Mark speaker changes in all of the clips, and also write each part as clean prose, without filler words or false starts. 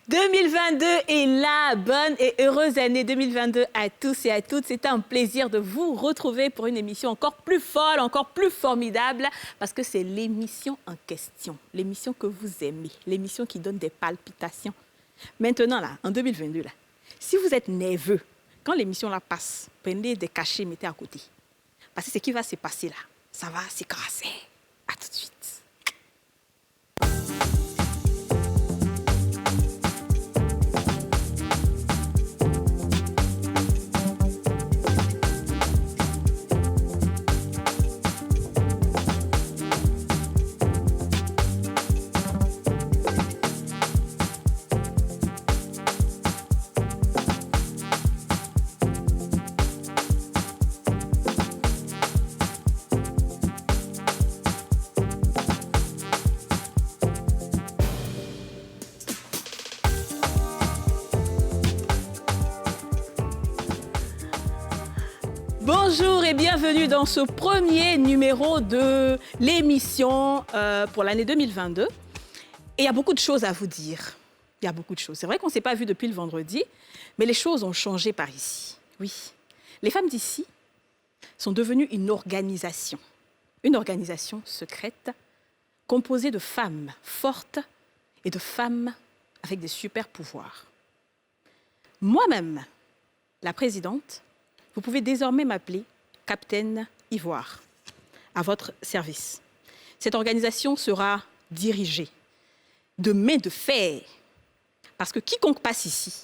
Speaker 1: 2022 est la bonne et heureuse année 2022 à tous et à toutes. C'est un plaisir de vous retrouver pour une émission encore plus folle, encore plus formidable, parce que c'est l'émission en question, l'émission que vous aimez, l'émission qui donne des palpitations. Maintenant, là, en 2022, là, si vous êtes nerveux, quand l'émission là passe, prenez des cachets, mettez à côté. Parce que ce qui va se passer là, ça va s'écraser. À tout de suite. Bonjour et bienvenue dans ce premier numéro de l'émission pour l'année 2022. Et il y a beaucoup de choses à vous dire. Il y a beaucoup de choses. C'est vrai qu'on ne s'est pas vu depuis le vendredi, mais les choses ont changé par ici. Oui. Les femmes d'ici sont devenues une organisation secrète composée de femmes fortes et de femmes avec des super pouvoirs. Moi-même, la présidente, vous pouvez désormais m'appeler Capitaine Ivoire, à votre service. Cette organisation sera dirigée de main de fer, parce que quiconque passe ici,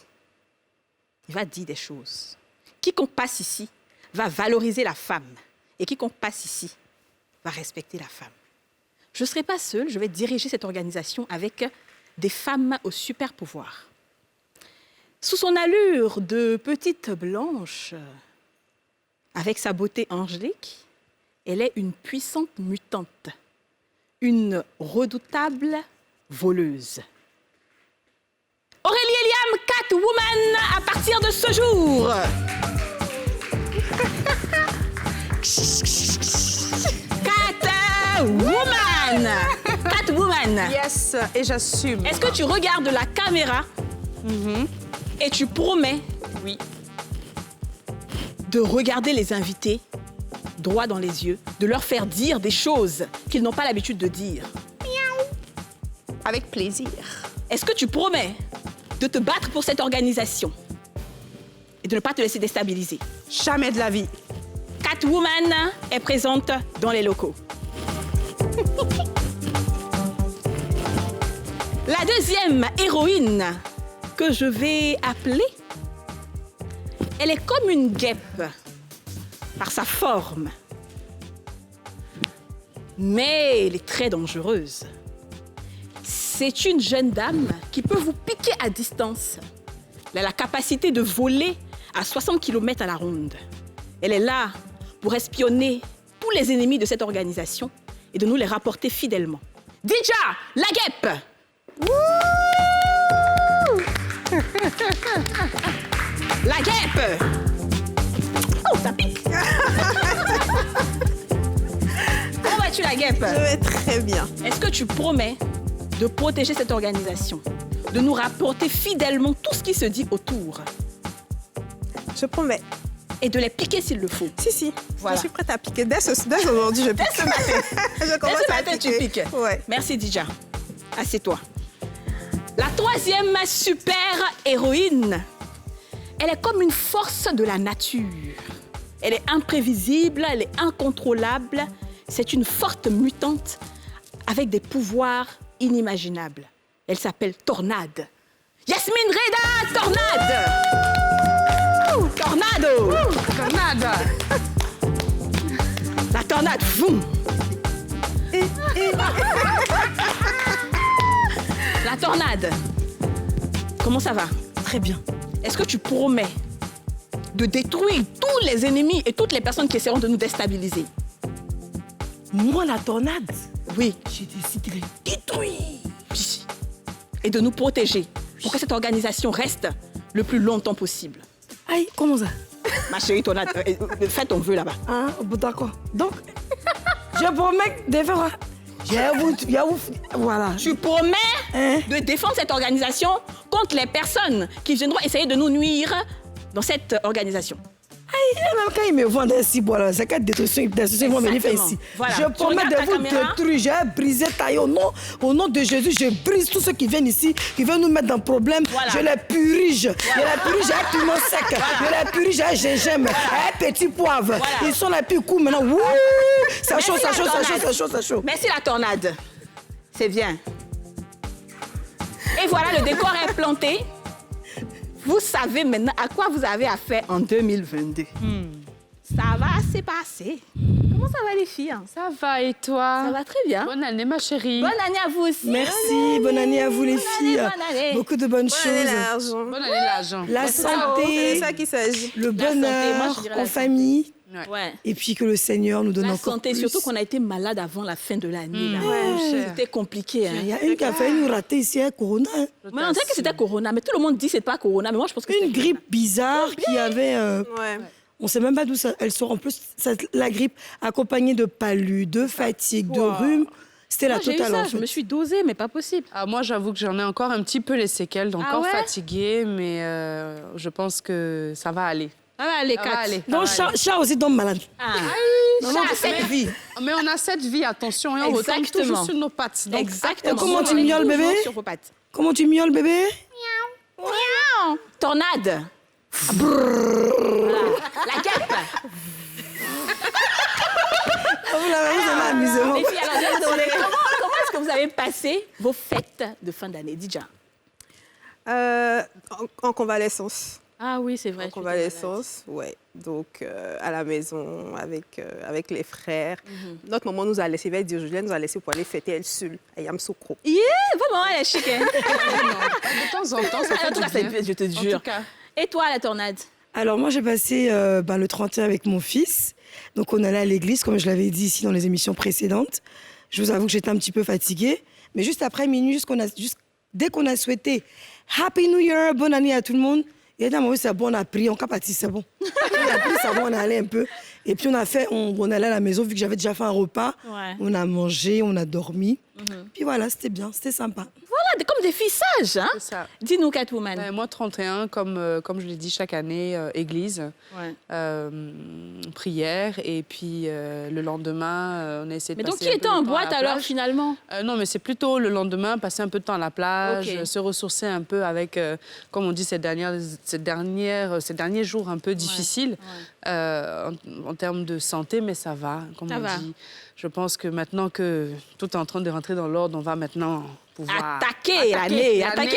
Speaker 1: il va dire des choses. Quiconque passe ici va valoriser la femme, et quiconque passe ici va respecter la femme. Je ne serai pas seule, je vais diriger cette organisation avec des femmes au super pouvoir. Sous son allure de petite blanche, avec sa beauté angélique, elle est une puissante mutante, une redoutable voleuse. Aurélie Eliam, Catwoman, à partir de ce jour. Catwoman.
Speaker 2: Yes, et j'assume.
Speaker 1: Est-ce que tu regardes la caméra et tu promets,
Speaker 2: oui,
Speaker 1: de regarder les invités droit dans les yeux, de leur faire dire des choses qu'ils n'ont pas l'habitude de dire?
Speaker 2: Miaou. Avec plaisir.
Speaker 1: Est-ce que tu promets de te battre pour cette organisation et de ne pas te laisser déstabiliser?
Speaker 2: Jamais de la vie.
Speaker 1: Catwoman est présente dans les locaux. La deuxième héroïne que je vais appeler, elle est comme une guêpe par sa forme, mais elle est très dangereuse. C'est une jeune dame qui peut vous piquer à distance. Elle a la capacité de voler à 60 km à la ronde. Elle est là pour espionner tous les ennemis de cette organisation et de nous les rapporter fidèlement. Dija, la guêpe! La guêpe! Oh, ça pique! Comment vas-tu, la guêpe?
Speaker 2: Je vais très bien.
Speaker 1: Est-ce que tu promets de protéger cette organisation, de nous rapporter fidèlement tout ce qui se dit autour?
Speaker 2: Je promets.
Speaker 1: Et de les piquer s'il le faut.
Speaker 2: Si.
Speaker 1: Voilà.
Speaker 2: Je suis prête à piquer. Dès aujourd'hui, je pique.
Speaker 1: Dès ce matin.
Speaker 2: Je commence
Speaker 1: Dès ce
Speaker 2: à
Speaker 1: matin, tu
Speaker 2: piquer.
Speaker 1: piques.
Speaker 2: Ouais.
Speaker 1: Merci, Dija. Assieds-toi. La troisième super héroïne, elle est comme une force de la nature. Elle est imprévisible, elle est incontrôlable. C'est une forte mutante avec des pouvoirs inimaginables. Elle s'appelle Tornade. Yasmine Reda, Tornade! Tornado!
Speaker 2: Tornade.
Speaker 1: La tornade, boum! La tornade. Comment ça va?
Speaker 2: Très bien.
Speaker 1: Est-ce que tu promets de détruire tous les ennemis et toutes les personnes qui essaieront de nous déstabiliser?
Speaker 3: Moi, la tornade,
Speaker 1: Oui.
Speaker 3: j'ai décidé de les détruire.
Speaker 1: Et de nous protéger pour que cette organisation reste le plus longtemps possible.
Speaker 3: Aïe, comment ça?
Speaker 1: Ma chérie, tornade, fais ton vœu là-bas.
Speaker 3: Ah, bon, d'accord. Donc, je promets de faire... Voilà.
Speaker 1: Tu promets de défendre cette organisation contre les personnes qui viendront essayer de nous nuire dans cette organisation.
Speaker 3: Quand ils me vendent ainsi, voilà, c'est qu'à détruction, ils vont venir faire ici.
Speaker 1: Voilà.
Speaker 3: Je promets de vous détruire, j'ai brisé taille au nom de Jésus, je brise tous ceux qui viennent ici, qui veulent nous mettre dans le problème. Voilà. Je les purige. Je les purige avec piment sec. Je les purige avec gingembre, avec petit poivre. Ils sont là, puis ils courent maintenant. Wouh! Ça chaud, ça chaud, ça chaud, ça chaud, ça chaud.
Speaker 1: Merci la tornade. C'est bien. Et voilà, le décor est planté. Vous savez maintenant à quoi vous avez affaire en 2022. Ça va se passer. Comment ça va les filles?
Speaker 4: Ça va et toi?
Speaker 1: Ça va très bien.
Speaker 4: Bonne année ma chérie.
Speaker 1: Bonne année à vous aussi.
Speaker 3: Merci, bonne année à vous les filles.
Speaker 1: Bonne année.
Speaker 3: Beaucoup de bonnes
Speaker 2: Bonne année,
Speaker 3: choses.
Speaker 2: l'argent.
Speaker 4: Bonne année l'argent.
Speaker 3: La santé,
Speaker 2: C'est ça qu'il s'agit.
Speaker 3: le
Speaker 1: La santé,
Speaker 3: bonheur
Speaker 1: moi, je dirais la
Speaker 3: en
Speaker 1: santé.
Speaker 3: famille.
Speaker 1: Ouais.
Speaker 3: Et puis que le Seigneur nous donne
Speaker 1: La
Speaker 3: encore
Speaker 1: santé,
Speaker 3: plus.
Speaker 1: surtout qu'on a été malade avant la fin de l'année. là.
Speaker 3: Ouais.
Speaker 1: C'était compliqué. Hein.
Speaker 3: Il y a une qui a failli nous rater ici, un corona. Hein.
Speaker 1: Mais on dirait que c'était Corona, mais tout le monde dit que c'est pas Corona, mais moi je pense que
Speaker 3: Une
Speaker 1: c'était
Speaker 3: grippe bizarre qui avait...
Speaker 2: Ouais.
Speaker 3: On ne sait même pas d'où ça... Elle sort en plus, la grippe accompagnée de palud, de fatigue, de rhume. C'était la
Speaker 1: Moi, j'ai eu
Speaker 3: totale
Speaker 1: ça,
Speaker 3: en
Speaker 1: je
Speaker 3: fait.
Speaker 1: me suis dosée, mais pas possible.
Speaker 4: Ah, moi j'avoue que j'en ai encore un petit peu les séquelles, donc encore
Speaker 1: ouais?
Speaker 4: fatiguée, mais je pense que ça va aller.
Speaker 1: Ah ouais, les
Speaker 4: Ça va
Speaker 1: quatre.
Speaker 4: aller.
Speaker 3: Donc, chat aussi tombe malade.
Speaker 1: Ah.
Speaker 3: Non,
Speaker 1: Chat
Speaker 3: non,
Speaker 1: à
Speaker 3: c'est
Speaker 1: sept
Speaker 3: la vie.
Speaker 4: Mais on a cette vie, attention, et on retombe
Speaker 1: Exactement.
Speaker 4: toujours sur nos pattes. Donc,
Speaker 1: Exactement.
Speaker 3: Et comment tu
Speaker 1: On est
Speaker 3: miaules,
Speaker 1: toujours
Speaker 3: bébé?
Speaker 1: sur vos pattes.
Speaker 3: Comment tu miaules, bébé?
Speaker 1: Miaou. Tornade. Voilà. La guêpe.
Speaker 3: Vous avez amusement.
Speaker 1: Les filles, alors, je vais vous demander, comment est-ce que vous avez passé vos fêtes de fin d'année, Dija?
Speaker 2: En convalescence.
Speaker 1: Ah oui, c'est vrai.
Speaker 2: En convalescence, ouais. Donc, à la maison, avec les frères. Notre maman nous a laissé, Julien nous a laissé pour aller fêter El Sul à Yamsoukro.
Speaker 1: Yeah, vraiment, elle est chic. Hein?
Speaker 4: de temps en temps, ça
Speaker 1: En
Speaker 4: fait
Speaker 1: tout
Speaker 4: du
Speaker 1: cas,
Speaker 4: bien.
Speaker 1: je te
Speaker 4: En
Speaker 1: jure.
Speaker 4: tout cas.
Speaker 1: Et toi, la tornade?
Speaker 3: Alors moi j'ai passé le 31 avec mon fils. Donc on allait à l'église, comme je l'avais dit ici dans les émissions précédentes. Je vous avoue que j'étais un petit peu fatiguée. Mais juste après minuit, dès qu'on a souhaité Happy New Year, bonne année à tout le monde, il a dit, oui, c'est bon, on a prié, on a parti, c'est bon. On a pris, c'est bon, on est allé un peu. Et puis on allait à la maison, vu que j'avais déjà fait un repas.
Speaker 1: Ouais.
Speaker 3: On a mangé, on a dormi. Puis voilà, c'était bien, c'était sympa.
Speaker 1: Voilà, comme des filles sages. Hein?
Speaker 4: C'est ça.
Speaker 1: Dis-nous, Catwoman.
Speaker 4: Moi, 31, comme je l'ai dit chaque année, église,
Speaker 1: Ouais.
Speaker 4: prière, et puis le lendemain, on a essayé de
Speaker 1: Mais donc,
Speaker 4: passer
Speaker 1: qui
Speaker 4: un peu
Speaker 1: était
Speaker 4: de
Speaker 1: en
Speaker 4: temps à
Speaker 1: boîte
Speaker 4: la
Speaker 1: alors,
Speaker 4: plage.
Speaker 1: finalement?
Speaker 4: Non, mais c'est plutôt le lendemain, passer un peu de temps à la plage,
Speaker 1: Ok.
Speaker 4: se ressourcer un peu avec, comme on dit, ces derniers jours un peu difficiles en termes de santé, mais ça va, comme
Speaker 1: Ça
Speaker 4: on
Speaker 1: va.
Speaker 4: dit. Je pense que maintenant que tout est en train de rentrer dans l'ordre, on va maintenant pouvoir
Speaker 1: Attaquer l'année.
Speaker 4: avec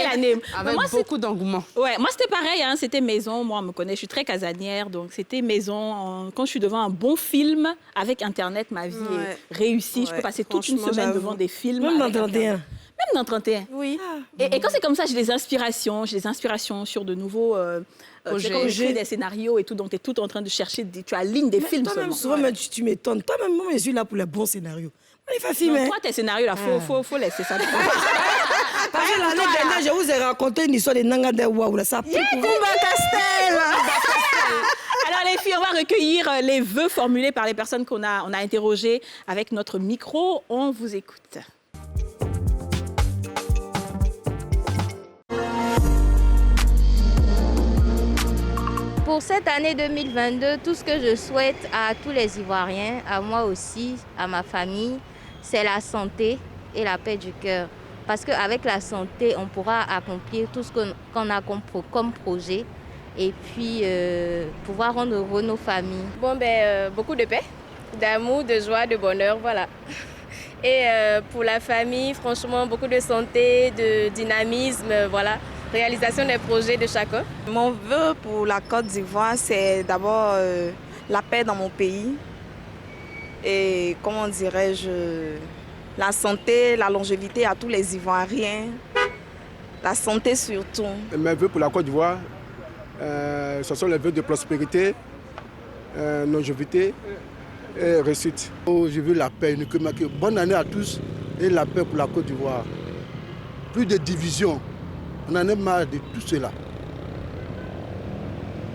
Speaker 1: Moi,
Speaker 4: beaucoup d'engouement.
Speaker 1: Ouais, moi c'était pareil, hein, c'était maison. Moi, on me connaît, je suis très casanière, donc c'était maison. Quand je suis devant un bon film avec Internet, ma vie est réussie. Je peux
Speaker 2: Ouais,
Speaker 1: passer toute une
Speaker 2: franchement,
Speaker 1: semaine
Speaker 2: j'avoue.
Speaker 1: devant des films.
Speaker 3: Même dans
Speaker 1: avec
Speaker 3: 31.
Speaker 1: Internet. Même dans 31.
Speaker 2: Oui.
Speaker 1: Et quand c'est comme ça, j'ai des inspirations sur de nouveaux
Speaker 4: Projets.
Speaker 1: quand j'écris des scénarios et tout, donc tu es tout en train de chercher, tu alignes des films
Speaker 3: Toi-même,
Speaker 1: seulement.
Speaker 3: souvent, mais tu m'étonnes. Toi-même, moi, je suis là pour les bons scénarios. Il faut filmer.
Speaker 1: Non, toi, tes scénarios, là, faut laisser ça.
Speaker 3: Parce que l'année dernière, je vous ai raconté une histoire de Nanga de Waouh. Ça a pris pour vous.
Speaker 1: Alors les filles, on va recueillir les vœux formulés par les personnes qu'on a interrogées avec notre micro. On vous écoute.
Speaker 5: Pour cette année 2022, tout ce que je souhaite à tous les Ivoiriens, à moi aussi, à ma famille, c'est la santé et la paix du cœur. Parce qu'avec la santé, on pourra accomplir tout ce qu'on a comme projet et puis pouvoir rendre heureux nos familles.
Speaker 6: Bon, beaucoup de paix, d'amour, de joie, de bonheur, voilà. Et pour la famille, franchement, beaucoup de santé, de dynamisme, voilà. Réalisation des projets de chacun.
Speaker 7: Mon vœu pour la Côte d'Ivoire, c'est d'abord la paix dans mon pays et, comment dirais-je, la santé, la longévité à tous les Ivoiriens, la santé surtout.
Speaker 8: Mes vœux pour la Côte d'Ivoire, ce sont les vœux de prospérité, longévité et réussite. Je veux la paix, bonne année à tous et la paix pour la Côte d'Ivoire. Plus de division. On en est marre de tout cela.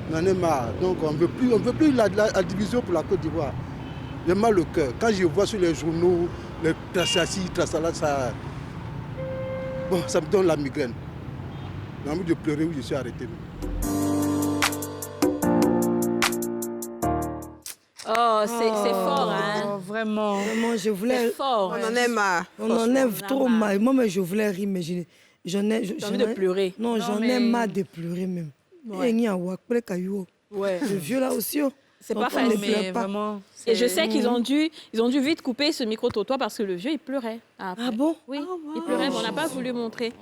Speaker 8: On en est marre. Donc on ne veut plus la division pour la Côte d'Ivoire. J'ai mal au cœur. Quand je vois sur les journaux, les traçassis, ça, Bon, ça me donne la migraine. J'ai envie de pleurer où je suis arrêté.
Speaker 1: Oh, c'est fort, hein.
Speaker 4: Oh, vraiment.
Speaker 3: Vraiment, je voulais...
Speaker 1: C'est fort.
Speaker 2: On en est marre.
Speaker 3: On en est trop mal. Moi, mais je voulais rire, mais j'en ai...
Speaker 1: J'ai envie de pleurer.
Speaker 3: Non, j'en ai marre de pleurer même.
Speaker 1: Ouais.
Speaker 3: Le vieux là aussi, oh.
Speaker 1: C'est
Speaker 3: Donc,
Speaker 1: pas
Speaker 3: on ne
Speaker 1: facile.
Speaker 3: pleure pas.
Speaker 4: Vraiment,
Speaker 1: Et je sais qu'ils ont dû vite couper ce micro-trottoir parce que le vieux, il pleurait. Après.
Speaker 3: Ah bon?
Speaker 1: Oui, il pleurait, mais on n'a pas voulu montrer.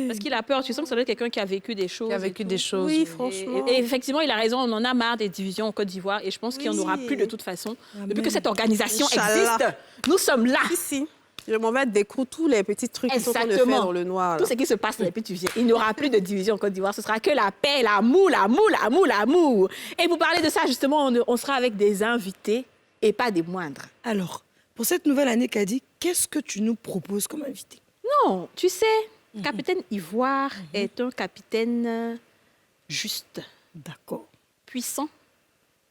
Speaker 1: Parce qu'il a peur. Tu sens que ça doit être quelqu'un qui a vécu des choses.
Speaker 4: Qui a vécu
Speaker 1: et tout.
Speaker 4: des choses.
Speaker 2: Oui,
Speaker 4: oui.
Speaker 2: franchement.
Speaker 1: Et effectivement, il a raison, on en a marre des divisions en Côte d'Ivoire et je pense qu'il n'y en aura plus de toute façon. Depuis que cette organisation
Speaker 2: Inch'Allah.
Speaker 1: existe, nous sommes là.
Speaker 2: Ici, je m'en vais découdre tous les petits trucs qui sont en train de faire
Speaker 1: Exactement.
Speaker 2: dans le noir. là.
Speaker 1: Tout ce qui se passe dans les petits vieux. Il n'y aura plus de division en Côte d'Ivoire. Ce sera que la paix, l'amour, l'amour, l'amour, l'amour. Et pour parler de ça, justement, on sera avec des invités et pas des moindres.
Speaker 3: Alors, pour cette nouvelle année, Kadi, qu'est-ce que tu nous proposes comme invité?
Speaker 1: Non, tu sais, Capitaine Ivoire est un capitaine juste,
Speaker 3: D'accord.
Speaker 1: puissant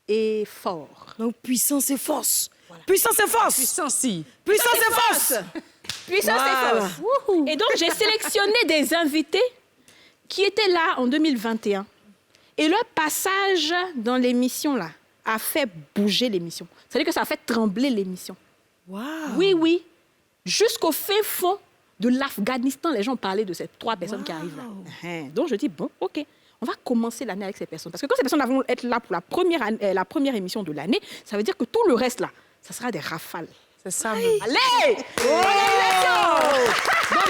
Speaker 1: et fort.
Speaker 3: Donc, puissance et force. Puissance et force.
Speaker 4: Puissant, si.
Speaker 3: Puissance et force.
Speaker 1: Puissance et
Speaker 3: Voilà.
Speaker 1: force. Et donc, j'ai sélectionné des invités qui étaient là en 2021. Et leur passage dans l'émission, là, a fait bouger l'émission. C'est-à-dire que ça a fait trembler l'émission.
Speaker 3: Wow.
Speaker 1: Oui, oui. Jusqu'au fin fond de l'Afghanistan, les gens parlaient de ces 3 personnes qui arrivent là. Donc, je dis, bon, OK, on va commencer l'année avec ces personnes. Parce que quand ces personnes vont être là pour la première émission de l'année, ça veut dire que tout le reste, là, ça sera des rafales.
Speaker 4: C'est ça.
Speaker 1: Allez!
Speaker 3: Bon,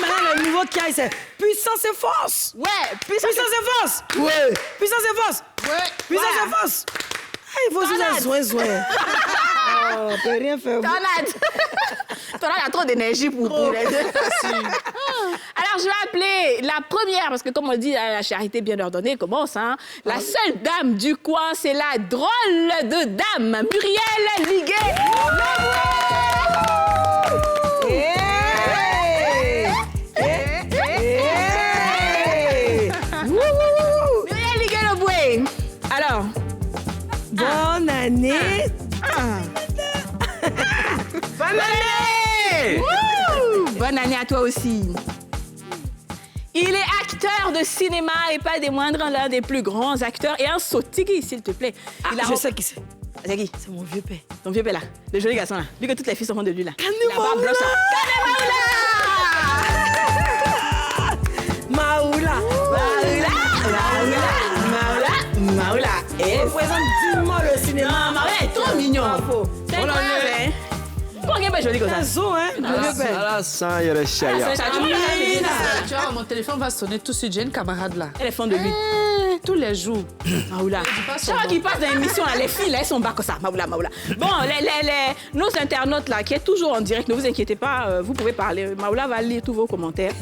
Speaker 3: maintenant, le nouveau qui a, c'est puissance et force.
Speaker 1: Ouais, puissance.
Speaker 3: Puissance et force. Ouais. Puissance et force.
Speaker 1: Ouais.
Speaker 3: Puissance et force. Ah, il faut aussi ça, zoué. Oh, on peut rien faire.
Speaker 1: Tornade. Tornade a trop d'énergie pour les deux. Alors, je vais appeler la première, parce que comme on dit, la charité bien ordonnée commence. Hein. La seule dame du coin, c'est la drôle de dame, Muriel Liguet. Muriel Liguet le boué. Alors,
Speaker 3: Bonne année.
Speaker 1: bonne année! Bonne année à toi aussi. Il est acteur de cinéma et pas des moindres, l'un des plus grands acteurs et un sotigi, s'il te plaît. Il a
Speaker 3: Je sais qui c'est.
Speaker 1: C'est qui?
Speaker 3: C'est mon vieux père.
Speaker 1: Ton vieux père là, le joli garçon là. Lui que toutes les filles sont fond de lui là.
Speaker 3: Kane
Speaker 1: La barbe blanche, là.
Speaker 3: Maoula.
Speaker 1: Maoula. Et
Speaker 3: On présente dignement le cinéma.
Speaker 1: Maoula est trop mignon.
Speaker 3: Bravo.
Speaker 1: C'est incroyable, hein? Pourquoi il est pas joli comme ça?
Speaker 3: Zo, hein, le vieux père.
Speaker 9: Alassane Yereshaya.
Speaker 4: Tu vois, mon téléphone va sonner tout de suite. J'ai une camarade là.
Speaker 1: Elle est fond de lui.
Speaker 4: Tous les jours.
Speaker 1: Maoula.
Speaker 4: pas son
Speaker 1: Chaque fois
Speaker 4: nom.
Speaker 1: qu'il passe dans l'émission, là, les filles, là, elles sont bas comme ça. Maoula, Maoula. Bon, nos internautes, là, qui est toujours en direct, ne vous inquiétez pas, vous pouvez parler. Maoula va lire tous vos commentaires.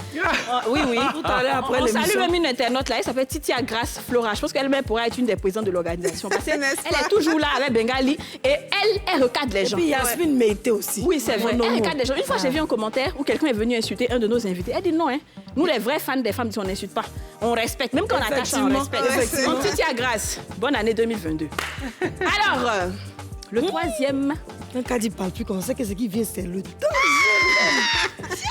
Speaker 1: Oui, oui.
Speaker 3: Tout à l'heure, après
Speaker 1: On salue
Speaker 3: l'émission.
Speaker 1: même une internaute, là, elle s'appelle Titia Grace Flora. Je pense qu'elle-même pourrait être une des présidentes de l'organisation. Parce qu'elle
Speaker 2: N'est-ce pas?
Speaker 1: est toujours là avec Bengali et elle recadre les
Speaker 3: Et
Speaker 1: gens.
Speaker 3: puis Yasmine Meïté aussi.
Speaker 1: Oui, c'est vrai.
Speaker 3: Non,
Speaker 1: Elle
Speaker 3: non.
Speaker 1: recadre les gens. Une fois, j'ai vu un commentaire où quelqu'un est venu insulter un de nos invités. Elle dit non, hein. Nous, les vrais fans des femmes, on n'insulte pas. On respecte. Même quand on attache, on
Speaker 3: Effectivement.
Speaker 1: respecte.
Speaker 3: Effectivement.
Speaker 1: Donc, Titia Grace, bonne année 2022. Alors, le troisième,
Speaker 3: Quand Kadi parle plus comme ça, qu'est-ce qui vient, c'est le temps.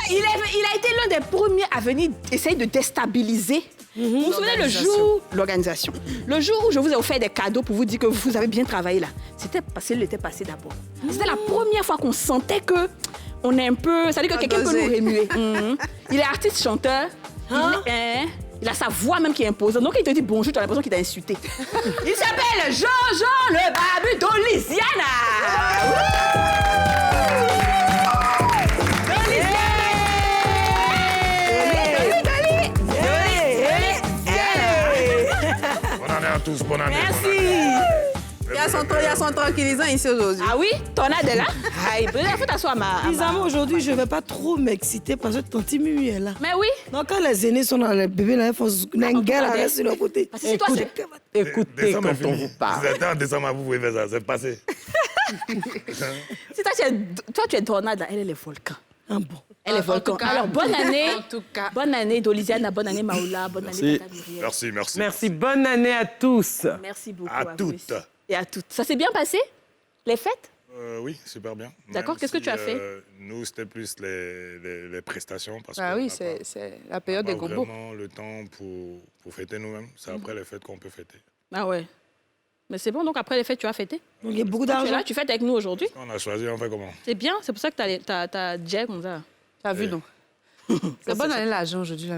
Speaker 1: il a été l'un des premiers à venir essayer de déstabiliser. Vous vous souvenez le jour, l'organisation, le jour où je vous ai offert des cadeaux pour vous dire que vous avez bien travaillé là, c'était parce qu'il était passé d'abord. C'était la première fois qu'on sentait que on est un peu, c'est-à-dire que quelqu'un peut nous remuer. Il est artiste chanteur. Il a sa voix même qui est imposante. Donc, il te dit bonjour, tu as l'impression qu'il t'a insulté. Il s'appelle Jojo le Babu d'Olisiana.
Speaker 10: Bonne année à tous, bonne année.
Speaker 1: Merci.
Speaker 2: Il y a son tranquillisant ici aujourd'hui.
Speaker 1: Ah oui, Tornade est là. Aïe, il faut t'asseoir,
Speaker 3: Bizarrement, aujourd'hui, je ne vais pas trop m'exciter parce que Tanti Mimi est là.
Speaker 1: Mais oui.
Speaker 3: Donc, quand les aînés sont dans les bébés, là, il faut une gueule à rester sur leur côté.
Speaker 1: Parce que si toi, c'est...
Speaker 9: Écoutez
Speaker 10: Décembre
Speaker 9: quand
Speaker 10: est
Speaker 9: on
Speaker 10: fini.
Speaker 9: vous parle.
Speaker 10: Vous êtes en décembre, vous pouvez faire ça, c'est passé.
Speaker 1: Si toi, tu es Tornade, là, elle est le volcan.
Speaker 3: Ah bon.
Speaker 1: Elle est volcan. Alors, bonne année.
Speaker 4: En tout cas.
Speaker 1: Bonne année d'Olisiana, bonne année Maoula, bonne année
Speaker 9: Merci.
Speaker 1: Tata Muriel.
Speaker 10: Merci, merci.
Speaker 9: Merci, bonne année à tous.
Speaker 1: Merci beaucoup.
Speaker 10: À
Speaker 1: vous
Speaker 10: toutes.
Speaker 1: aussi. Et à toutes. Ça s'est bien passé? Les fêtes?
Speaker 10: Oui, super bien.
Speaker 1: D'accord,
Speaker 10: Même
Speaker 1: qu'est-ce que tu as fait
Speaker 10: Nous, c'était plus les prestations. Parce
Speaker 4: Ah
Speaker 10: qu'on
Speaker 4: oui,
Speaker 10: n'a pas-
Speaker 4: c'est la période
Speaker 10: on n'a
Speaker 4: des
Speaker 10: pas
Speaker 4: gobos.
Speaker 10: vraiment le temps pour fêter nous-mêmes. C'est après les fêtes qu'on peut fêter.
Speaker 1: Ah ouais. Mais c'est bon, donc après les fêtes, tu as fêté.
Speaker 3: Donc il y a beaucoup
Speaker 1: Tu es
Speaker 3: d'argent.
Speaker 1: là, tu fêtes avec nous aujourd'hui.
Speaker 10: On a choisi, on fait comment?
Speaker 1: C'est bien, c'est pour ça que t'as Jack comme ça.
Speaker 4: T'as vu, non? C'est bonne année l'argent aujourd'hui. Là.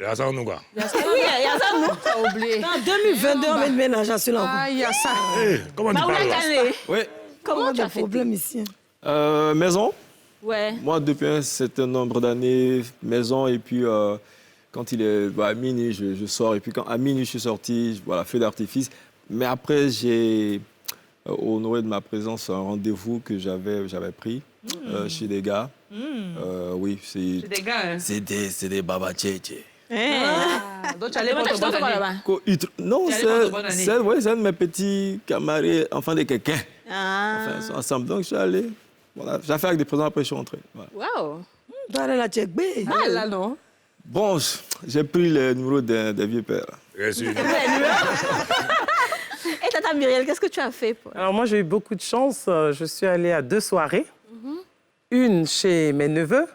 Speaker 10: Il y a ça en nous, quoi.
Speaker 1: Oui, il y a ça, nous.
Speaker 4: T'as oublié.
Speaker 3: En 2022, on va ménager à cela.
Speaker 4: Ah, il y a ça.
Speaker 10: Comment tu
Speaker 1: Maoula
Speaker 10: parles là?
Speaker 1: Kane,
Speaker 9: Oui.
Speaker 1: comment tu as
Speaker 3: un
Speaker 1: fait
Speaker 3: problème ici.
Speaker 9: Maison.
Speaker 1: Ouais.
Speaker 9: Moi, depuis un certain nombre d'années, maison. Et puis, quand il est à minuit, je sors. Et puis, à minuit, je suis sorti, voilà, feu d'artifice. Mais après, j'ai honoré de ma présence un rendez-vous que j'avais pris chez des gars. Oui, c'est
Speaker 4: des gars, hein?
Speaker 9: c'est des babachéché.
Speaker 4: Donc tu allais pas te bonne année.
Speaker 9: Non,
Speaker 4: Tu allais pas te bonne année.
Speaker 9: c'est un de mes petits camarades, enfants de quelqu'un.
Speaker 1: Ah.
Speaker 9: Enfin, ils sont ensemble. Donc, je suis allé. Voilà, j'ai fait avec des présents, après, je suis rentré. Voilà.
Speaker 1: Waouh.
Speaker 3: Tu allais la check B.
Speaker 4: Ah, là, non.
Speaker 9: Bon, j'ai pris le numéro des vieux pères.
Speaker 10: Reçu.
Speaker 1: Et Tata Muriel, qu'est-ce que tu as fait pour...
Speaker 11: Alors moi, j'ai eu beaucoup de chance. Je suis allée à 2 soirées. Une chez mes neveux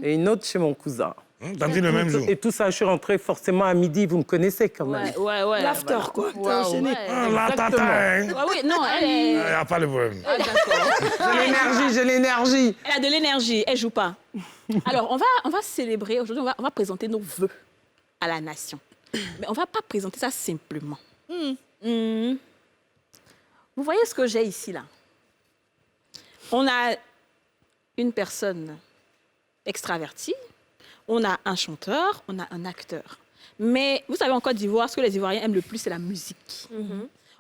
Speaker 11: et une autre chez mon cousin.
Speaker 10: T'as dit le même jour.
Speaker 11: Et tout ça, je suis rentrée forcément à midi. Vous me connaissez quand même.
Speaker 1: Ouais.
Speaker 3: L'after, quoi. T'as enchaîné.
Speaker 10: La tata, hein?
Speaker 1: Ouais, oui, non, elle est...
Speaker 10: Il n'y a pas de problème.
Speaker 1: Ah, d'accord.
Speaker 11: J'ai l'énergie.
Speaker 1: Elle a de l'énergie, elle joue pas. Alors, on va célébrer, aujourd'hui, on va présenter nos vœux à la nation. Mais on va pas présenter ça simplement. Vous voyez ce que j'ai ici, là? On a une personne extravertie, on a un chanteur, on a un acteur. Mais vous savez, en Côte d'Ivoire, ce que les Ivoiriens aiment le plus, c'est la musique.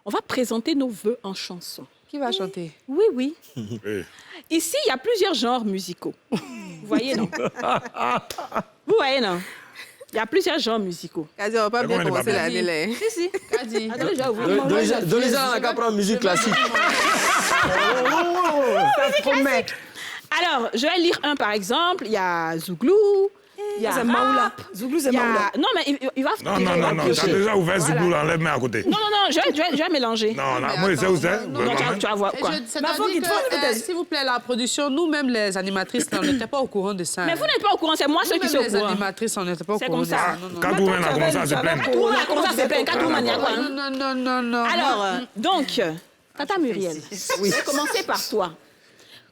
Speaker 1: On va présenter nos vœux en chanson.
Speaker 4: Qui va chanter?
Speaker 1: Oui, oui.
Speaker 10: Oui.
Speaker 1: Ici, il y a plusieurs genres musicaux. Vous voyez, non? Vous voyez, non? Il y a plusieurs genres musicaux.
Speaker 2: Kadi, on va pas
Speaker 10: Mais
Speaker 2: bien
Speaker 10: comment
Speaker 2: commencer
Speaker 10: elle est
Speaker 2: l'année, là.
Speaker 1: Si, si.
Speaker 4: Kadi.
Speaker 1: Attendez, je vais ouvrir.
Speaker 9: Donnez-en la capra musique classique.
Speaker 11: Ça promet.
Speaker 1: Alors, je vais lire un, par exemple. Il y a Zouglou. Il y a
Speaker 3: C'est Maoula.
Speaker 1: rap,
Speaker 3: Zouglou, c'est
Speaker 1: il y a-
Speaker 3: Maoula.
Speaker 1: Non, mais il va...
Speaker 10: Non. T'as déjà ouvert ce bout là, enlève-moi à côté.
Speaker 1: Non, je vais mélanger.
Speaker 10: Non, là, moi, je sais où c'est.
Speaker 1: Non, tu vas voir quoi.
Speaker 3: faut qu'il te fasse peut-être.
Speaker 4: S'il vous plaît, la production, nous-mêmes, les animatrices, on n'était pas au courant de ça.
Speaker 1: Mais vous n'êtes pas au courant, c'est moi ceux qui sont au
Speaker 4: les
Speaker 1: courant.
Speaker 4: animatrices, on n'était pas au
Speaker 1: C'est
Speaker 4: courant
Speaker 1: comme
Speaker 4: de
Speaker 1: ça.
Speaker 4: ça. Non, non.
Speaker 10: Quand vous a commencé à se plaindre.
Speaker 1: Comment ça s'appelle? Katoumane, il y a quoi, hein?
Speaker 4: Non.
Speaker 1: Alors, donc, Tata Muriel, je vais commencer par toi.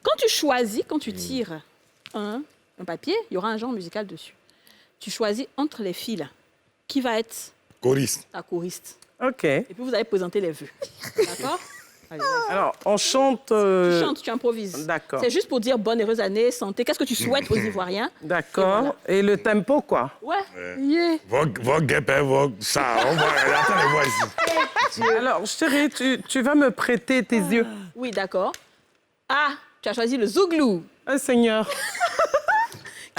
Speaker 1: Quand tu choisis, quand tu tires un papier, il y aura un genre musical dessus. Tu choisis entre les filles, là, qui va être
Speaker 10: Choriste.
Speaker 1: ta choriste.
Speaker 11: OK.
Speaker 1: Et puis, vous allez présenter les vœux. D'accord? Allez, vas-y.
Speaker 11: Alors, on chante...
Speaker 1: Tu chantes, tu improvises.
Speaker 11: D'accord.
Speaker 1: C'est juste pour dire bonne heureuse année, santé. Qu'est-ce que tu souhaites aux Ivoiriens?
Speaker 11: D'accord. Et le tempo, quoi?
Speaker 1: Ouais. Yeah.
Speaker 10: Vos guépins, vos... Ça, on va... Attends les voix ici.
Speaker 11: Alors, chérie, tu vas me prêter tes yeux.
Speaker 1: Oui, d'accord. Ah, tu as choisi le Zouglou.
Speaker 11: Ah, Seigneur.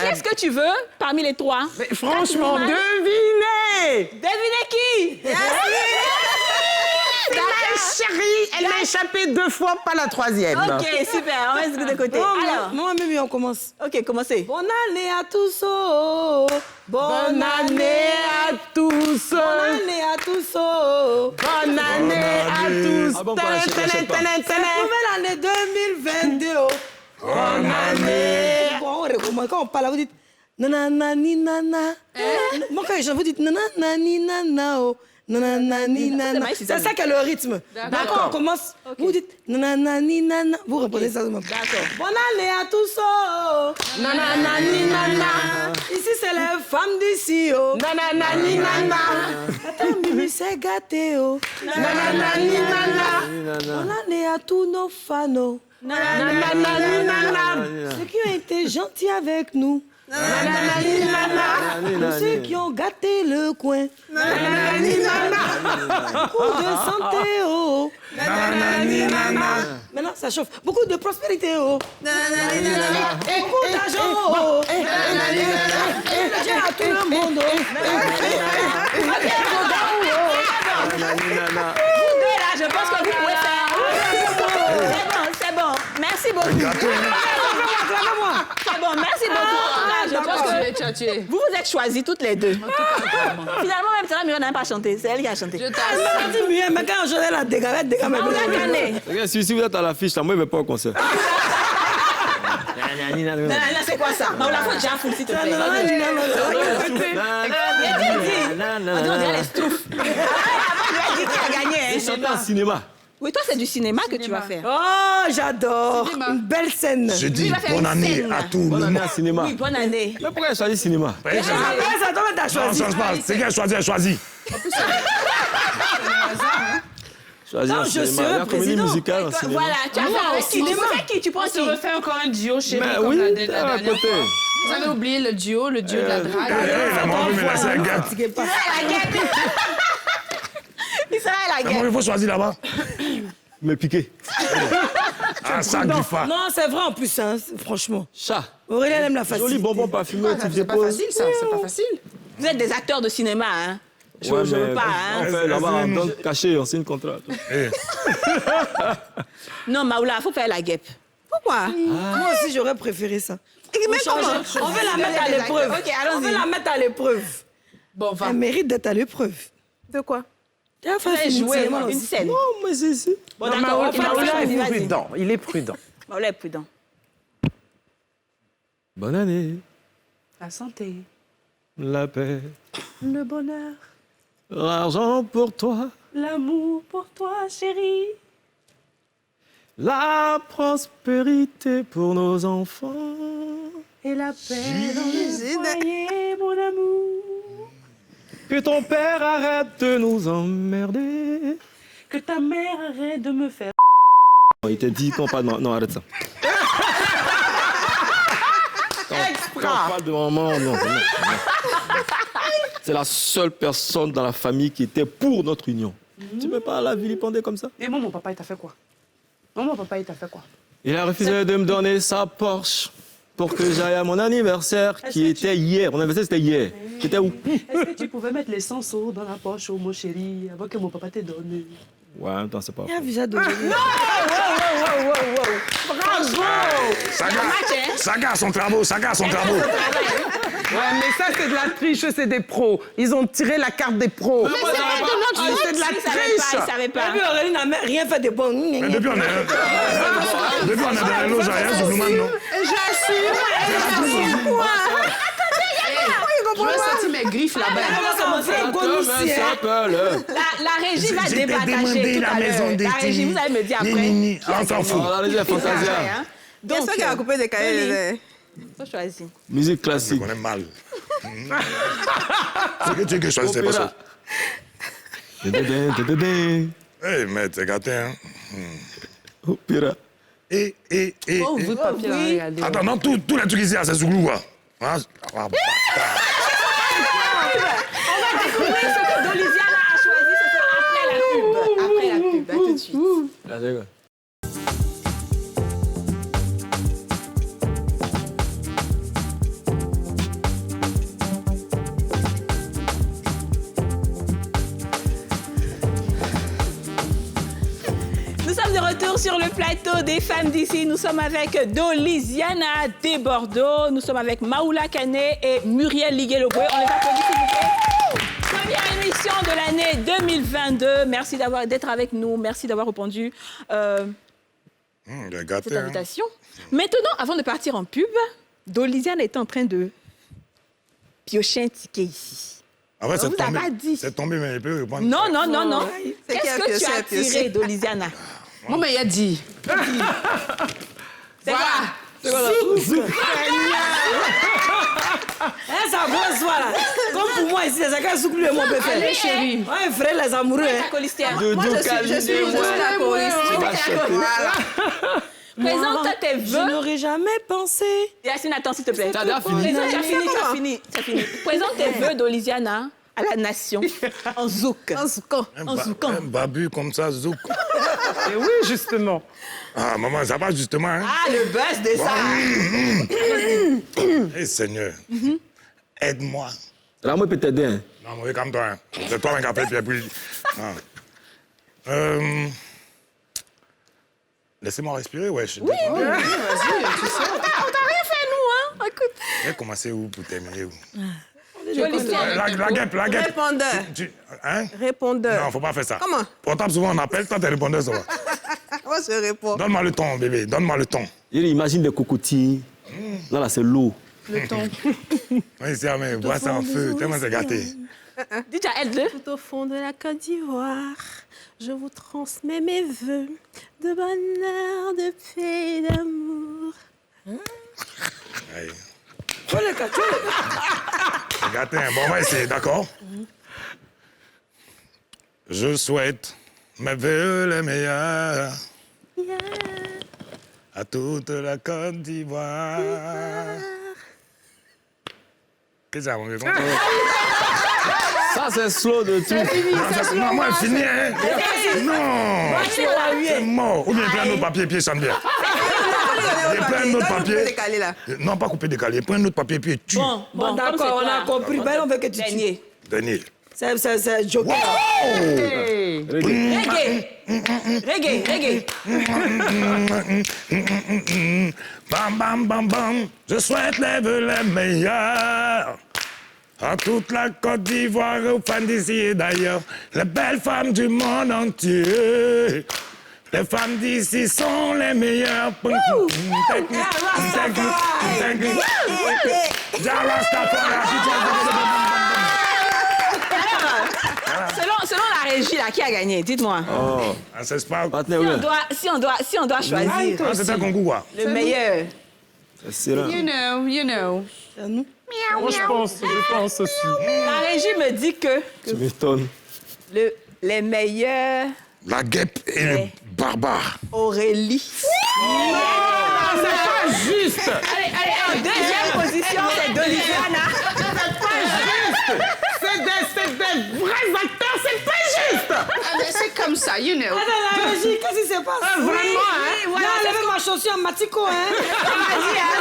Speaker 1: Qu'est-ce que tu veux parmi les trois?
Speaker 11: Mais franchement,
Speaker 1: Katoumane.
Speaker 11: devinez!
Speaker 1: Devinez qui?
Speaker 11: Chérie, elle m'a échappé 2 fois, pas la 3e.
Speaker 1: Ok, super, on va se de côté. Alors,
Speaker 3: Moi-même, on commence.
Speaker 1: ok, commencez.
Speaker 3: Bonne année à tous. Oh.
Speaker 11: Bonne année à tous!
Speaker 3: Bonne année à tous. Oh.
Speaker 11: Bonne année à tous!
Speaker 9: Ah bon, pas, je sais pas.
Speaker 3: Nouvelle année 2022. Oh.
Speaker 11: Bonne année!
Speaker 3: Bon, on recommence. Quand on parle, vous dites nanana ni nana. Moi, quand je vous dites nanana ni nana. Oh. Nanana ni nana. C'est ça qui est le rythme. D'accord, on commence. Vous dites nanana ni nana. Vous reprenez ça. D'accord. Bonne année à tous. Oh.
Speaker 11: Nanana ni nana!
Speaker 3: Ici, c'est les femmes d'ici. Oh.
Speaker 11: Nanana ni nana!
Speaker 3: Attends, Mimi, c'est gâté. Oh.
Speaker 11: Nanana ni nana!
Speaker 3: Bonne année à tous nos fans. Oh.
Speaker 11: Nanana ni nana!
Speaker 3: Ceux qui ont été gentils avec nous.
Speaker 11: Nanana ni nana!
Speaker 3: Ceux qui ont gâté le coin.
Speaker 11: Nanana ni nana!
Speaker 3: Beaucoup de santé, oh.
Speaker 11: Nanana ni nana!
Speaker 3: Maintenant, ça chauffe. Beaucoup de prospérité, oh. Beaucoup d'argent, oh. Dieu à tout le monde, oh.
Speaker 1: Vous deux, là, je pense que vous pouvez faire. C'est bon. Merci beaucoup. C'est bon, merci beaucoup. Je pense que Vous vous êtes choisis toutes les deux. Finalement, même Sarah Myriam n'a pas chanté. C'est elle qui a chanté.
Speaker 3: Elle m'a dit mieux, mais quand je l'ai la dégâts,
Speaker 1: Maoula Kane.
Speaker 9: Regarde, si vous êtes à l'affiche, moi, je ne vais pas au concert.
Speaker 1: Non, c'est quoi ça? Maoula, faut déjà foutre, s'il te plaît. On dirait les Stouffs. Il a dit qu'il a gagné.
Speaker 9: Je chante en cinéma.
Speaker 1: Oui, toi, c'est du cinéma que tu vas faire.
Speaker 3: Oh, j'adore. Une belle scène.
Speaker 10: Je dis bonne année à tout le
Speaker 9: Bonne année
Speaker 10: monde.
Speaker 9: à cinéma.
Speaker 1: Oui, bonne année.
Speaker 9: Mais pourquoi elle choisit cinéma?
Speaker 3: Après, ça tombe, t'as
Speaker 10: Non,
Speaker 3: choisi.
Speaker 10: change pas. C'est qu'elle choisit, elle choisit.
Speaker 9: Choisir
Speaker 3: Non,
Speaker 9: un
Speaker 3: je
Speaker 9: cinéma.
Speaker 3: serai
Speaker 9: Il y a une comédie
Speaker 3: président.
Speaker 9: musicale en cinéma.
Speaker 1: Voilà, tu as fait avec qui? Tu fais qui? Tu prends
Speaker 4: On
Speaker 1: qui?
Speaker 4: se refait encore un duo chérie
Speaker 9: Mais
Speaker 4: comme
Speaker 9: oui,
Speaker 4: la
Speaker 9: à
Speaker 4: dernière
Speaker 9: côté.
Speaker 4: fois. Vous avez oublié le duo de la drague.
Speaker 10: La maman veut me laisser un gars.
Speaker 1: Il sera à la
Speaker 10: Comment
Speaker 1: guerre.
Speaker 10: il faut choisir là-bas?
Speaker 9: Me piquer.
Speaker 10: Un sac du fa.
Speaker 3: Non, c'est vrai en plus, hein, franchement.
Speaker 9: Chat.
Speaker 3: Aurélie, elle aime la facilité.
Speaker 9: Joli bonbon parfumé, tu
Speaker 4: C'est pas
Speaker 9: déposes.
Speaker 4: facile, ça. C'est pas facile.
Speaker 1: Vous êtes des acteurs de cinéma, hein? Je
Speaker 9: Ouais,
Speaker 1: veux
Speaker 9: mais
Speaker 1: pas, hein?
Speaker 9: On fait là-bas, on donne caché, on signe contrat.
Speaker 10: Eh,
Speaker 1: Non, Maoula, il faut faire la guêpe. Pourquoi?
Speaker 3: Moi aussi, j'aurais préféré ça.
Speaker 1: Mais
Speaker 3: comment? On veut la mettre à l'épreuve.
Speaker 1: Ok,
Speaker 3: On veut
Speaker 1: allons-y.
Speaker 3: la mettre à l'épreuve.
Speaker 4: Bon, va.
Speaker 3: Elle mérite d'être à l'épreuve.
Speaker 2: De quoi?
Speaker 3: Tu as
Speaker 1: Vous allez jouer une scène.
Speaker 9: Non, mais c'est ici.
Speaker 1: Bon,
Speaker 11: Non,
Speaker 1: d'accord, ok,
Speaker 11: Maoula
Speaker 1: Maoula,
Speaker 11: est
Speaker 1: vas-y.
Speaker 11: prudent. Il est prudent.
Speaker 1: Maoula est prudent.
Speaker 9: Bonne année,
Speaker 4: La santé.
Speaker 9: la paix,
Speaker 4: Le bonheur.
Speaker 9: l'argent pour toi,
Speaker 4: L'amour pour toi, chérie.
Speaker 9: la prospérité pour nos enfants.
Speaker 4: Et la paix dans le foyer, mon amour.
Speaker 9: Que ton père arrête de nous emmerder.
Speaker 4: Que ta mère arrête de me faire.
Speaker 9: Il t'a dit qu'on parle... Non, arrête ça. Quand on parle de maman, non. C'est la seule personne dans la famille qui était pour notre union. Tu ne peux pas la vilipender comme ça?
Speaker 4: Et moi, mon papa, il t'a fait quoi? Mon papa, il t'a fait quoi?
Speaker 9: Il a refusé de me donner sa Porsche pour que j'aille à mon anniversaire qui était hier. Mon anniversaire, c'était hier. C'était où?
Speaker 4: Est-ce que tu pouvais mettre les 100 sous dans la poche, mon chéri, avant que mon papa te donne?
Speaker 9: Ouais, en même temps, c'est pas...
Speaker 3: Il y a un visa de...
Speaker 1: Bravo!
Speaker 10: Saga son travaux, Saga son travaux.
Speaker 11: Ouais, mais ça, c'est de la triche, c'est des pros. Ils ont tiré la carte des pros.
Speaker 1: Mais c'est pas de notre
Speaker 11: Ah,
Speaker 1: faute.
Speaker 11: c'est de la
Speaker 1: Il savait pas,
Speaker 11: triche.
Speaker 1: il savait pas.
Speaker 3: Et puis Aurélie n'a même rien fait de bon.
Speaker 10: Mais depuis, on est dans les loges, il y a un gouvernement, non?
Speaker 4: Je vais sortir mes griffes là-bas.
Speaker 1: La régie va
Speaker 10: J'ai
Speaker 1: départager
Speaker 10: demandé
Speaker 1: tout
Speaker 10: la
Speaker 1: à
Speaker 10: maison
Speaker 1: l'heure.
Speaker 10: des
Speaker 1: La régie, vous allez me dire après.
Speaker 10: Ni, on s'en fout.
Speaker 9: On allez dire Fantasia.
Speaker 1: Hein?
Speaker 2: Donc, c'est qui a coupé des cahiers.
Speaker 1: Faut choisir.
Speaker 9: Musique
Speaker 10: Je
Speaker 9: classique.
Speaker 10: connais mal. C'est que tu veux que je choisisse, c'est pas ça. Eh, mais t'es gâté, hein?
Speaker 9: Opéra.
Speaker 10: Et.
Speaker 4: Oh, vous, papier, regardez.
Speaker 10: Attends, non, tous les trucs ici, c'est Zouglou, quoi. Hein? Ah,
Speaker 1: On va découvrir ce que Doliziana a choisi. Ce sera après la pub. Après la pub, à tout de suite.
Speaker 9: Là, c'est quoi?
Speaker 1: Nous sommes de retour sur le plateau des femmes d'ici. Nous sommes avec Doliziana des Bordeaux. Nous sommes avec Maoula Kane et Muriel Ligueloboué. On les applaudit, s'il vous plaît. Première émission de l'année 2022. Merci d'être avec nous. Merci d'avoir répondu
Speaker 10: t'es
Speaker 1: à
Speaker 10: gâté,
Speaker 1: cette
Speaker 10: hein?
Speaker 1: invitation. Maintenant, avant de partir en pub, Doliziana est en train de piocher un ticket ici.
Speaker 10: En vrai,
Speaker 1: On vous a
Speaker 10: tombé.
Speaker 1: pas dit.
Speaker 10: C'est tombé, mais il peut répondre.
Speaker 1: Non, non, non, non.
Speaker 2: C'est qui a
Speaker 1: Qu'est-ce que tu
Speaker 2: pioché,
Speaker 1: as
Speaker 2: a pioché?
Speaker 1: tiré, Doliziana?
Speaker 4: Bon, mais il a dit.
Speaker 1: C'est quoi?
Speaker 3: Eh, ça va, soit là. Comme pour moi ici, c'est ça qu'un souple et moi peut faire.
Speaker 4: Allez, chérie.
Speaker 3: Ouais, frère, les amoureux.
Speaker 1: Ta
Speaker 3: Hein.
Speaker 1: colistière.
Speaker 2: Moi, je suis la choriste.
Speaker 1: Présente tes
Speaker 3: Je
Speaker 1: vœux.
Speaker 3: n'aurais jamais pensé.
Speaker 1: Yacine, attends, s'il te plaît.
Speaker 9: T'as déjà fini?
Speaker 1: Présente, tu as fini, tu as fini. Tu as fini. Présente tes vœux d'Oliziana à la nation en zouk. En zoukan. En zoukan.
Speaker 10: Un babu comme ça, zouk.
Speaker 11: Et oui, justement.
Speaker 10: Ah, maman, ça va justement, hein?
Speaker 1: Ah, le buzz de ça.
Speaker 10: Eh, Seigneur, aide-moi.
Speaker 9: Là, moi, je peux t'aider. Hein.
Speaker 10: Non, moi, comme toi, hein. C'est toi qui as fait, puis... Ah. Laissez-moi respirer, ouais.
Speaker 1: On t'a rien fait, nous, hein? Écoute.
Speaker 10: J'ai commencé où pour terminer où?
Speaker 2: La
Speaker 10: guêpe.
Speaker 2: Répondeur.
Speaker 10: Hein?
Speaker 2: Répondeur.
Speaker 10: Non, faut pas faire ça.
Speaker 2: Comment?
Speaker 10: Portable, souvent on appelle, toi t'es répondeur, ça va.
Speaker 2: Moi, je réponds.
Speaker 10: Donne-moi le ton, bébé, donne-moi le ton.
Speaker 9: Il imagine des cocotiers. Là, c'est l'eau.
Speaker 4: Le ton.
Speaker 10: Oui, c'est mais bois ça en feu, tellement c'est gâté.
Speaker 1: Dis à aide-le.
Speaker 2: Tout au fond de la Côte d'Ivoire, je vous transmets mes vœux de bonheur, de paix et d'amour.
Speaker 10: Aïe.
Speaker 3: les gars,
Speaker 10: C'est gâté, hein. Bon, on va essayer, d'accord? Je souhaite mes vœux les meilleurs à toute la Côte d'Ivoire. Qu'est-ce que ça, mon vieux?
Speaker 9: Ça, c'est slow de tout.
Speaker 10: Non, moi, c'est fini, hein? Non! C'est mort. Ou bien plein d'autres papiers, puis chante bien. Il y a plein d'autres papiers. Non, pas coupé décalé. Prends un autre papier, puis tu.
Speaker 3: Bon, d'accord, on a compris. Ben, on veut que tu tues.
Speaker 10: Daniel.
Speaker 3: C'est Joker.
Speaker 1: Reggae.
Speaker 10: Bam, bam, bam, bam. Je souhaite les vœux les meilleurs à toute la Côte d'Ivoire, aux fans d'ici et d'ailleurs, les belles femmes du monde entier. Les femmes d'ici sont les meilleures.
Speaker 1: Selon la régie, là, qui a gagné? Dites-moi.
Speaker 9: Oh.
Speaker 10: C'est pas...
Speaker 1: Si on doit choisir.
Speaker 10: C'est un concours, quoi.
Speaker 1: Le meilleur.
Speaker 9: C'est là.
Speaker 4: You know.
Speaker 11: Moi, je pense aussi.
Speaker 1: La régie me dit que
Speaker 9: Tu m'étonnes.
Speaker 1: les meilleurs...
Speaker 10: La guêpe et le barbare.
Speaker 1: Aurélie.
Speaker 11: C'est pas juste.
Speaker 1: Allez, en deuxième position, c'est Doliviana.
Speaker 11: C'est pas juste. C'est des vrais acteurs, c'est pas juste.
Speaker 4: C'est comme ça, you know.
Speaker 3: La régie, qu'est-ce qui se passe?
Speaker 11: Vraiment, hein?
Speaker 3: Là, enlevé ma chaussure en Matico, hein?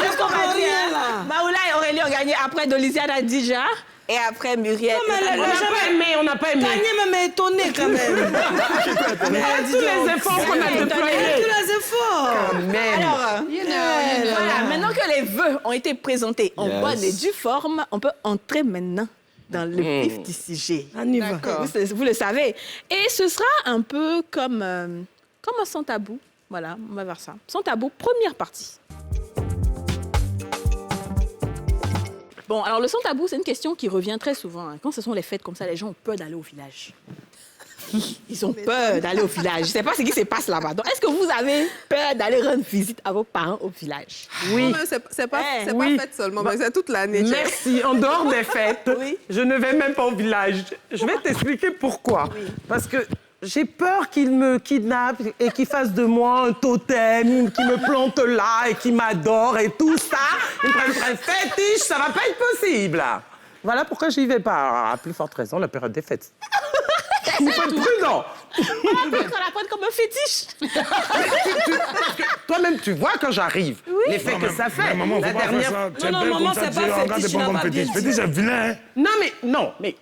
Speaker 3: Je comprends rien, là.
Speaker 1: Maoula et Aurélie ont gagné après Doliviana Dija et après Muriel.
Speaker 3: Non, mais
Speaker 11: On n'a pas aimé.
Speaker 3: Gagner m'a étonné quand même.
Speaker 11: Tous les efforts qu'on a déployés.
Speaker 3: Tous les efforts.
Speaker 1: Alors,
Speaker 4: You know.
Speaker 1: voilà, maintenant que les vœux ont été présentés en bonne et due forme, on peut entrer maintenant dans le vif du sujet.
Speaker 3: On y va.
Speaker 1: Vous le savez. Et ce sera un peu comme un sans tabou. Voilà, on va voir ça. Sans tabou, première partie. Bon, alors le sans tabou, c'est une question qui revient très souvent. Quand ce sont les fêtes comme ça, les gens ont peur d'aller au village. Ils ont peur d'aller au village. Je ne sais pas ce qui se passe là-bas. Donc, est-ce que vous avez peur d'aller rendre visite à vos parents au village?
Speaker 11: Oui.
Speaker 2: C'est pas
Speaker 11: Oui.
Speaker 2: fête seulement, mais c'est toute l'année.
Speaker 11: Merci. En dehors des fêtes,
Speaker 1: Oui.
Speaker 11: je ne vais même pas au village. Je vais t'expliquer pourquoi. Parce que j'ai peur qu'il me kidnappe et qu'il fasse de moi un totem, qu'il me plante là et qu'il m'adore et tout ça. Il me prenne pour un fétiche, ça va pas être possible. Voilà pourquoi j'y vais pas. À plus forte raison, la période des fêtes. Il faut être prudent.
Speaker 1: On la prenne comme un fétiche.
Speaker 11: Toi-même, tu vois quand j'arrive, l'effet que ça fait.
Speaker 10: Maman,
Speaker 11: La
Speaker 10: faut pas faire
Speaker 11: dernière...
Speaker 10: ça. Tu es
Speaker 3: Non,
Speaker 10: belle
Speaker 3: maman,
Speaker 10: comme ça,
Speaker 3: c'est
Speaker 10: tu
Speaker 3: pas
Speaker 10: regardes
Speaker 3: fétiche,
Speaker 10: des
Speaker 3: tu n'as
Speaker 10: bonbons
Speaker 3: pas bien
Speaker 10: fétiches.
Speaker 3: dit.
Speaker 10: Fétiche, c'est vilain.
Speaker 11: Non, mais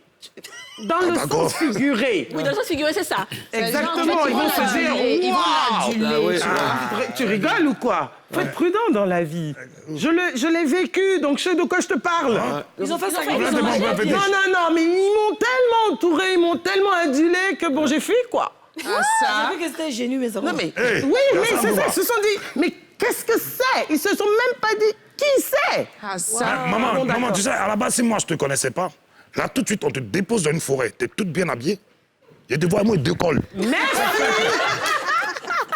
Speaker 11: dans le
Speaker 10: d'accord.
Speaker 11: sens figuré.
Speaker 1: Oui, dans le sens figuré, c'est ça.
Speaker 11: Exactement, ils vont se dire,
Speaker 4: Ils vont
Speaker 11: waouh,
Speaker 4: l'aduler.
Speaker 11: tu rigoles ou quoi? Faut être prudent dans la vie. Je l'ai vécu, donc je sais de quoi je te parle.
Speaker 3: Ils ont fait ça.
Speaker 10: Regarde des bonbons fétiches.
Speaker 11: Non, mais ils m'ont tellement entouré, ils m'ont tellement adulé que bon, j'ai fui, quoi.
Speaker 4: Ah, ça.
Speaker 3: J'ai vu que c'était génu, mais ça va.
Speaker 11: Non, mais...
Speaker 10: Hey,
Speaker 11: oui,
Speaker 10: là,
Speaker 11: mais
Speaker 10: ça
Speaker 11: c'est
Speaker 10: me
Speaker 11: ça,
Speaker 10: va.
Speaker 11: ils se sont dit, mais qu'est-ce que c'est? Ils se sont même pas dit, qui c'est?
Speaker 4: Ah, ça.
Speaker 10: Maman,
Speaker 11: d'accord.
Speaker 10: tu sais, à la base, si moi, je te connaissais pas, là, tout de suite, on te dépose dans une forêt. T'es toute bien habillée. Il y a des voix, moi, deux cols.
Speaker 11: Merci.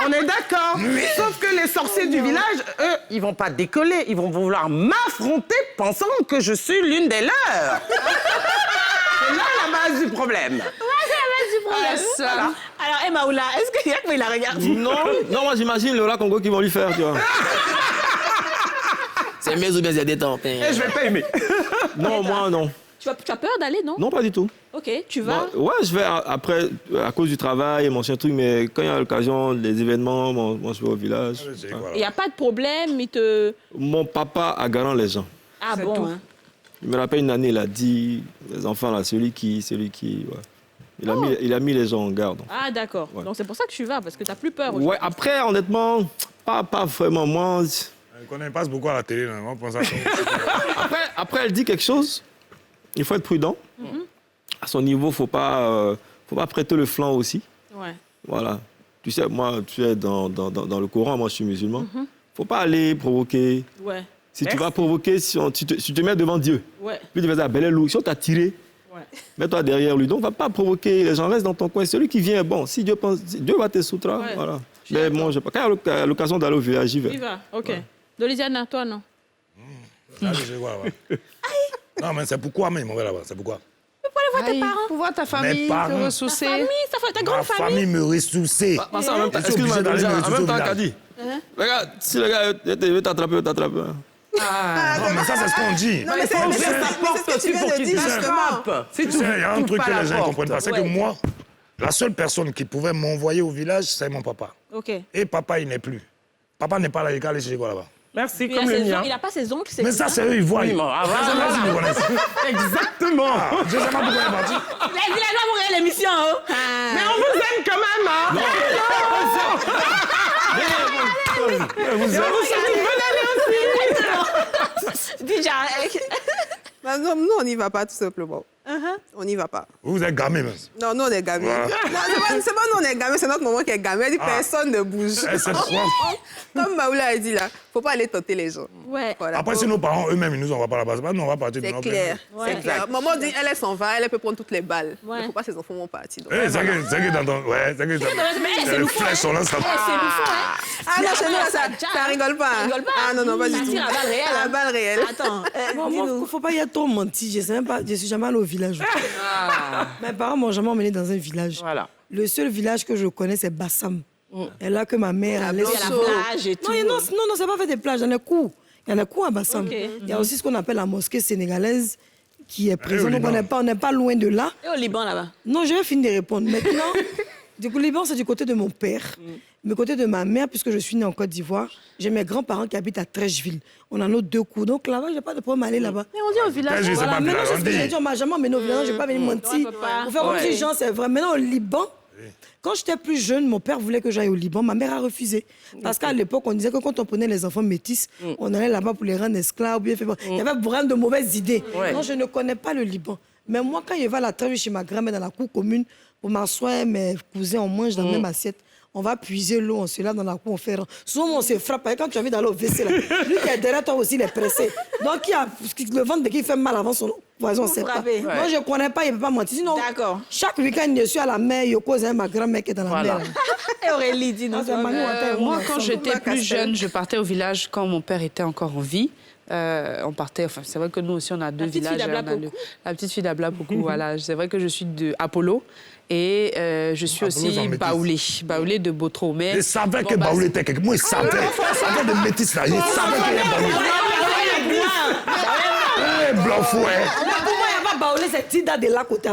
Speaker 11: On est d'accord. Sauf que les sorciers du village, eux, ils vont pas décoller. Ils vont vouloir m'affronter pensant que je suis l'une des leurs. C'est là la base du problème.
Speaker 4: Ah, ça.
Speaker 1: Alors, Maoula, est-ce qu'il y a que il la regarde?
Speaker 9: Non, moi j'imagine le Congo qu'ils vont lui faire, tu vois.
Speaker 12: C'est mieux ou bien c'est détente.
Speaker 11: Et je vais pas aimer.
Speaker 9: Non, moi non.
Speaker 1: Tu as peur d'aller, non?
Speaker 9: Non, pas du tout.
Speaker 1: Ok, tu vas.
Speaker 9: Bon, ouais, je vais après, à cause du travail, mon chien truc, mais quand il y a l'occasion, les événements, moi je vais au village.
Speaker 1: Il n'y a pas de problème,
Speaker 9: Mon papa a garant les gens.
Speaker 1: Ah bon, hein?
Speaker 9: Il me rappelle une année, il a dit, les enfants là, celui qui, ouais. Il a mis les gens en garde.
Speaker 1: Ah d'accord.
Speaker 9: Ouais.
Speaker 1: Donc c'est pour ça que tu vas, parce que tu n'as plus peur.
Speaker 9: Ouais, après, honnêtement, pas vraiment. Moi,
Speaker 10: On passe beaucoup à la télé, là. On pense à ça.
Speaker 9: Après, elle dit quelque chose. Il faut être prudent. À son niveau, il ne faut pas prêter le flanc aussi.
Speaker 1: Ouais.
Speaker 9: Voilà. Tu sais, moi, tu es dans le Coran, moi, je suis musulman. Il ne faut pas aller provoquer.
Speaker 1: Ouais.
Speaker 9: Si tu vas provoquer, si tu te mets devant Dieu, puis tu vas dire, Belelou, si on t'a tiré, mets-toi derrière lui. Donc, on ne va pas provoquer, les gens restent dans ton coin. Celui qui vient, bon, si Dieu pense, Dieu va te soutra. Voilà. Mais bon, quand il y a l'occasion d'aller au village, j'y vais.
Speaker 1: Il va, ok. Dolisiana, toi, non?
Speaker 10: Non, mais c'est pourquoi même, on va là-bas, c'est pourquoi.
Speaker 1: Mais pour aller voir tes parents.
Speaker 4: Pour voir ta famille, te ressourcer.
Speaker 1: Ta famille, ta grande famille.
Speaker 10: Ma famille me ressourcer.
Speaker 9: Excuse-moi, en même temps, Kadi. Regarde, si le gars veut t'attraper, il t'attrape.
Speaker 10: Non, mais ça, c'est ce qu'on dit.
Speaker 11: Non, mais c'est sa porte aussi pour qu'il t'attrape. C'est tout.
Speaker 10: Il y a un truc que les gens ne comprennent pas. C'est que moi, la seule personne qui pouvait m'envoyer au village, c'est mon papa.
Speaker 1: Ok.
Speaker 10: Et papa, il n'est plus. Papa n'est pas là, il est allé chez quoi là-bas.
Speaker 11: Merci, comme le mien.
Speaker 1: Il n'a pas ses oncles, c'est
Speaker 10: Mais ça, c'est eux, ils voient.
Speaker 11: Oui, exactement.
Speaker 10: Je ne sais pas pourquoi il est parti.
Speaker 1: Il a pas mourir l'émission.
Speaker 11: Mais on vous aime quand même, hein?
Speaker 10: Vous
Speaker 11: souhaite une bonne année
Speaker 1: aussi. Déjà.
Speaker 2: Non, nous, on n'y va pas tout simplement. On n'y va pas.
Speaker 10: Vous êtes gamés, même.
Speaker 2: Non, nous, on est gamés. Non, c'est pas nous, on est gamés, c'est notre maman qui est gamée. Elle dit personne ne bouge. Comme Maoula a dit là, faut pas aller tenter les gens.
Speaker 1: Ouais.
Speaker 2: Voilà.
Speaker 10: Après, si nos parents eux-mêmes, ils nous envoient pas là-bas, c'est pas nous, on va partir de
Speaker 2: C'est
Speaker 10: nos
Speaker 2: clair.
Speaker 1: Ouais.
Speaker 2: C'est clair. Maman dit, elle s'en va, elle peut prendre toutes les balles.
Speaker 1: Ouais.
Speaker 2: Il faut pas que ses enfants vont partir.
Speaker 10: C'est que dans ton. Ouais, c'est que
Speaker 1: c'est
Speaker 10: les flèches sont là, ça va.
Speaker 1: C'est loufou, hein?
Speaker 2: Ah non, chez nous, ça rigole pas.
Speaker 1: Ça rigole pas.
Speaker 2: Ah non, pas du tout.
Speaker 1: Ça tire à balles réelles.
Speaker 2: À balles réelles.
Speaker 1: Attends.
Speaker 3: Il ne faut pas y être trop menti. Je suis jamais allée au village. Mes parents m'ont jamais emmené dans un village.
Speaker 11: Voilà.
Speaker 3: Le seul village que je connais, c'est Bassam. Et là que ma mère allait
Speaker 1: Il y a la plage et tout.
Speaker 3: Non, c'est pas fait des plages, il y en a cours. Il y en a cours à Bassam. Il y a aussi ce qu'on appelle la mosquée sénégalaise qui est présente. Donc on n'est pas loin de là.
Speaker 1: Et au Liban là-bas?
Speaker 3: Non, je vais finir de répondre. Maintenant, du coup, le Liban, c'est du côté de mon père. Mais côté de ma mère, puisque je suis née en Côte d'Ivoire, j'ai mes grands-parents qui habitent à Trècheville. On a nos 2 coups. Donc là-bas, j'ai pas de problème à aller là-bas.
Speaker 1: Mais on dit au village.
Speaker 3: Voilà, maintenant, c'est ce que j'ai dit. On m'a jamais emmené au village. Je n'ai pas venu mentir. Pour faire comme si gens, c'est vrai. Maintenant, au Liban, quand j'étais plus jeune, mon père voulait que j'aille au Liban. Ma mère a refusé. Parce qu'à l'époque, on disait que quand on prenait les enfants métis, on allait là-bas pour les rendre esclaves. Il y avait vraiment de mauvaises idées. Non, je ne connais pas le Liban. Mais moi, quand je vais à la Trèche chez ma grand-mère dans la cour commune, pour m'asseoir, mes cousins, on mange dans la même assiette. On va puiser l'eau, on se lave dans la cour, on fait... Souvent, on se frappe. Quand tu as envie d'aller au WC, là, lui qui est derrière toi aussi, il est pressé. Donc, le ventre qui fait mal avant son voisin, on ne sait pas. Moi, je ne connais pas, il ne peut pas mentir. Sinon, chaque week-end, je suis à la mer, je cause ma grand-mère qui est dans la mer.
Speaker 1: Et Aurélie, dis-nous.
Speaker 4: Moi, quand j'étais plus jeune, je partais au village quand mon père était encore en vie. On partait, enfin, c'est vrai que nous aussi, on a 2 villages. La petite fille d'Ablapoku, voilà. C'est vrai que je suis de Apollo. Et je suis aussi Baoulé de Botro. Mais
Speaker 10: je savais que Baoulé était quelque chose. Moi, je savais. Ça de métis là. Je savais qu'il y avait Baoulé. Blanc fouet.
Speaker 3: Pour moi, il n'y a pas Baoulé, c'est Tida de là côté.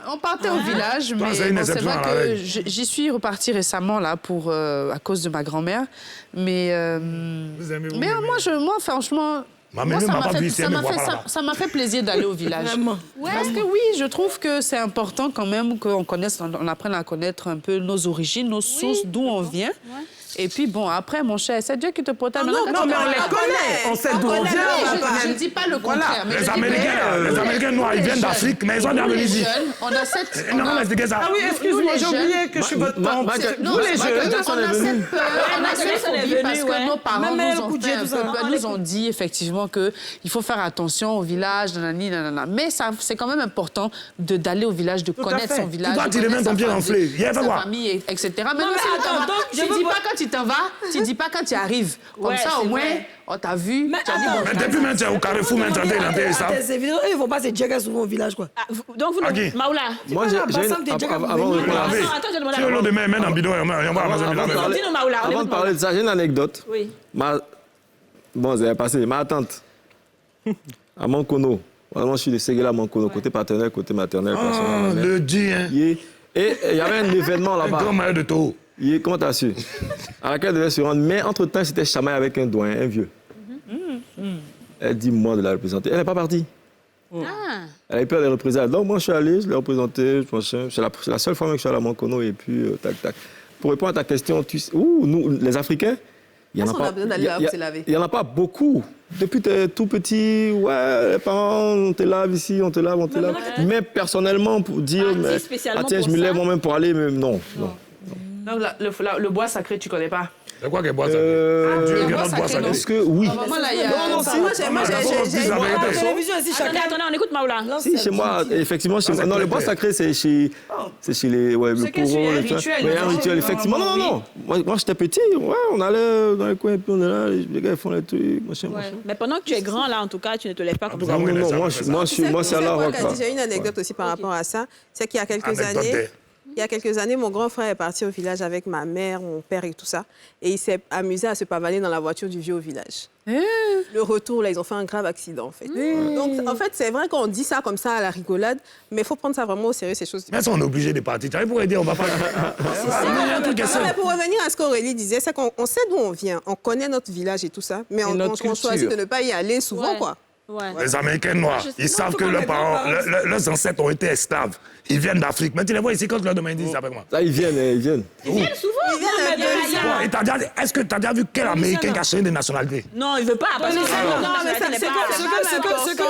Speaker 4: On partait au village, mais c'est vrai que j'y suis repartie récemment là à cause de ma grand-mère. Mais moi, franchement. Ça m'a fait plaisir d'aller au village. Parce que oui, je trouve que c'est important quand même qu'on apprenne à connaître un peu nos origines, nos sources, d'où on vient. Et puis bon, après, mon cher, c'est Dieu qui te protège.
Speaker 11: Non, mais on les connaît. On sait d'où on vient.
Speaker 4: Je ne dis pas le contraire.
Speaker 10: Les Américains noirs, ils viennent d'Afrique, mais ils ont d'Amérique.
Speaker 4: On a cette...
Speaker 11: Ah oui, excuse-moi, j'ai oublié que je suis votre tante.
Speaker 4: Nous, les jeunes, on a cette peur. On a cette phobie parce que nos parents nous ont dit effectivement qu'il faut faire attention au village, nanana. Mais c'est quand même important d'aller au village, de connaître son village.
Speaker 10: Tu dois tirer ton pied enflé.
Speaker 4: Sa famille, etc. Mais non, je ne dis pas quand tu t'en vas, tu dis pas quand tu arrives. Comme ça, au moins, on t'a vu.
Speaker 10: Mais depuis même, tu es au Carrefour, même, tu as été ça.
Speaker 3: Ils ne vont pas se dire souvent au village, quoi.
Speaker 1: Donc, vous, Maoula.
Speaker 9: Moi, j'ai
Speaker 10: le demain, mène en bidon, on va
Speaker 9: avant de parler de ça, j'ai une anecdote.
Speaker 1: Oui.
Speaker 9: Bon, ça va passer. Ma tante, à Mankono, vraiment, je suis de Séguéla à Mankono, côté paternel, côté maternel.
Speaker 10: Le Dieu, hein.
Speaker 9: Et il y avait un événement là-bas.
Speaker 10: Un grand maillot de taureau.
Speaker 9: Comment t'as su? À laquelle elle devait se rendre. Mais entre-temps, c'était chamaille avec un doyen, un vieux. Elle dit, moi, de la représenter. Elle n'est pas partie. Elle a eu peur des représailles. Donc, moi, je suis allé, je l'ai représenté. C'est la seule fois que je suis allé à Mankono. Et puis, tac, tac. Pour répondre à ta question, nous, les Africains, Il
Speaker 2: Est-ce qu'on a besoin d'aller là où c'est lavé?
Speaker 9: Il n'y en a pas beaucoup. Depuis t'es tout petit, ouais, les parents, on te lave ici, on te lave, on te lave. Mais personnellement, pour dire, tiens, je me lève moi-même pour aller, mais non.
Speaker 11: Donc, le bois sacré, tu connais pas?
Speaker 10: C'est quoi que bois sacré?
Speaker 11: Le bois sacré,
Speaker 9: Est-ce que oui?
Speaker 2: Moi,
Speaker 1: Attendez, on écoute Maoula.
Speaker 9: Si, chez moi, effectivement, non, le bois sacré, c'est chez les, ouais, le courant, un rituel, effectivement. Non. Moi, j'étais petit, ouais, on allait dans les coins, puis on est là, les gars, ils font les trucs, machin.
Speaker 1: Mais pendant que tu es grand, là, en tout cas, tu ne te lèves pas comme ça.
Speaker 9: Non, moi, c'est à la rock.
Speaker 2: J'ai une anecdote aussi par rapport à ça. C'est qu'il y a quelques années, mon grand frère est parti au village avec ma mère, mon père et tout ça. Et il s'est amusé à se pavaner dans la voiture du vieux au village. Le retour, là, ils ont fait un grave accident, en fait. Donc, en fait, c'est vrai qu'on dit ça comme ça à la rigolade, mais il faut prendre ça vraiment au sérieux, ces choses.
Speaker 10: Mais on est obligé de partir. Tu pourrais dire, on va pas...
Speaker 2: Mais pour revenir à ce qu'Aurélie disait, c'est qu'on sait d'où on vient, on connaît notre village et tout ça, mais on choisit de ne pas y aller souvent, quoi.
Speaker 1: Ouais.
Speaker 10: Les Américains noirs, ils savent que leurs parents, leurs ancêtres ont été esclaves. Ils viennent d'Afrique. Mais tu les vois ici, quand tu leur demandes, ils disent avec moi.
Speaker 9: Là, ils viennent.
Speaker 1: Ils viennent souvent.
Speaker 10: Est-ce que tu as déjà vu quel Américain qui a changé de nationalité?
Speaker 1: Non, il veut pas. Parce que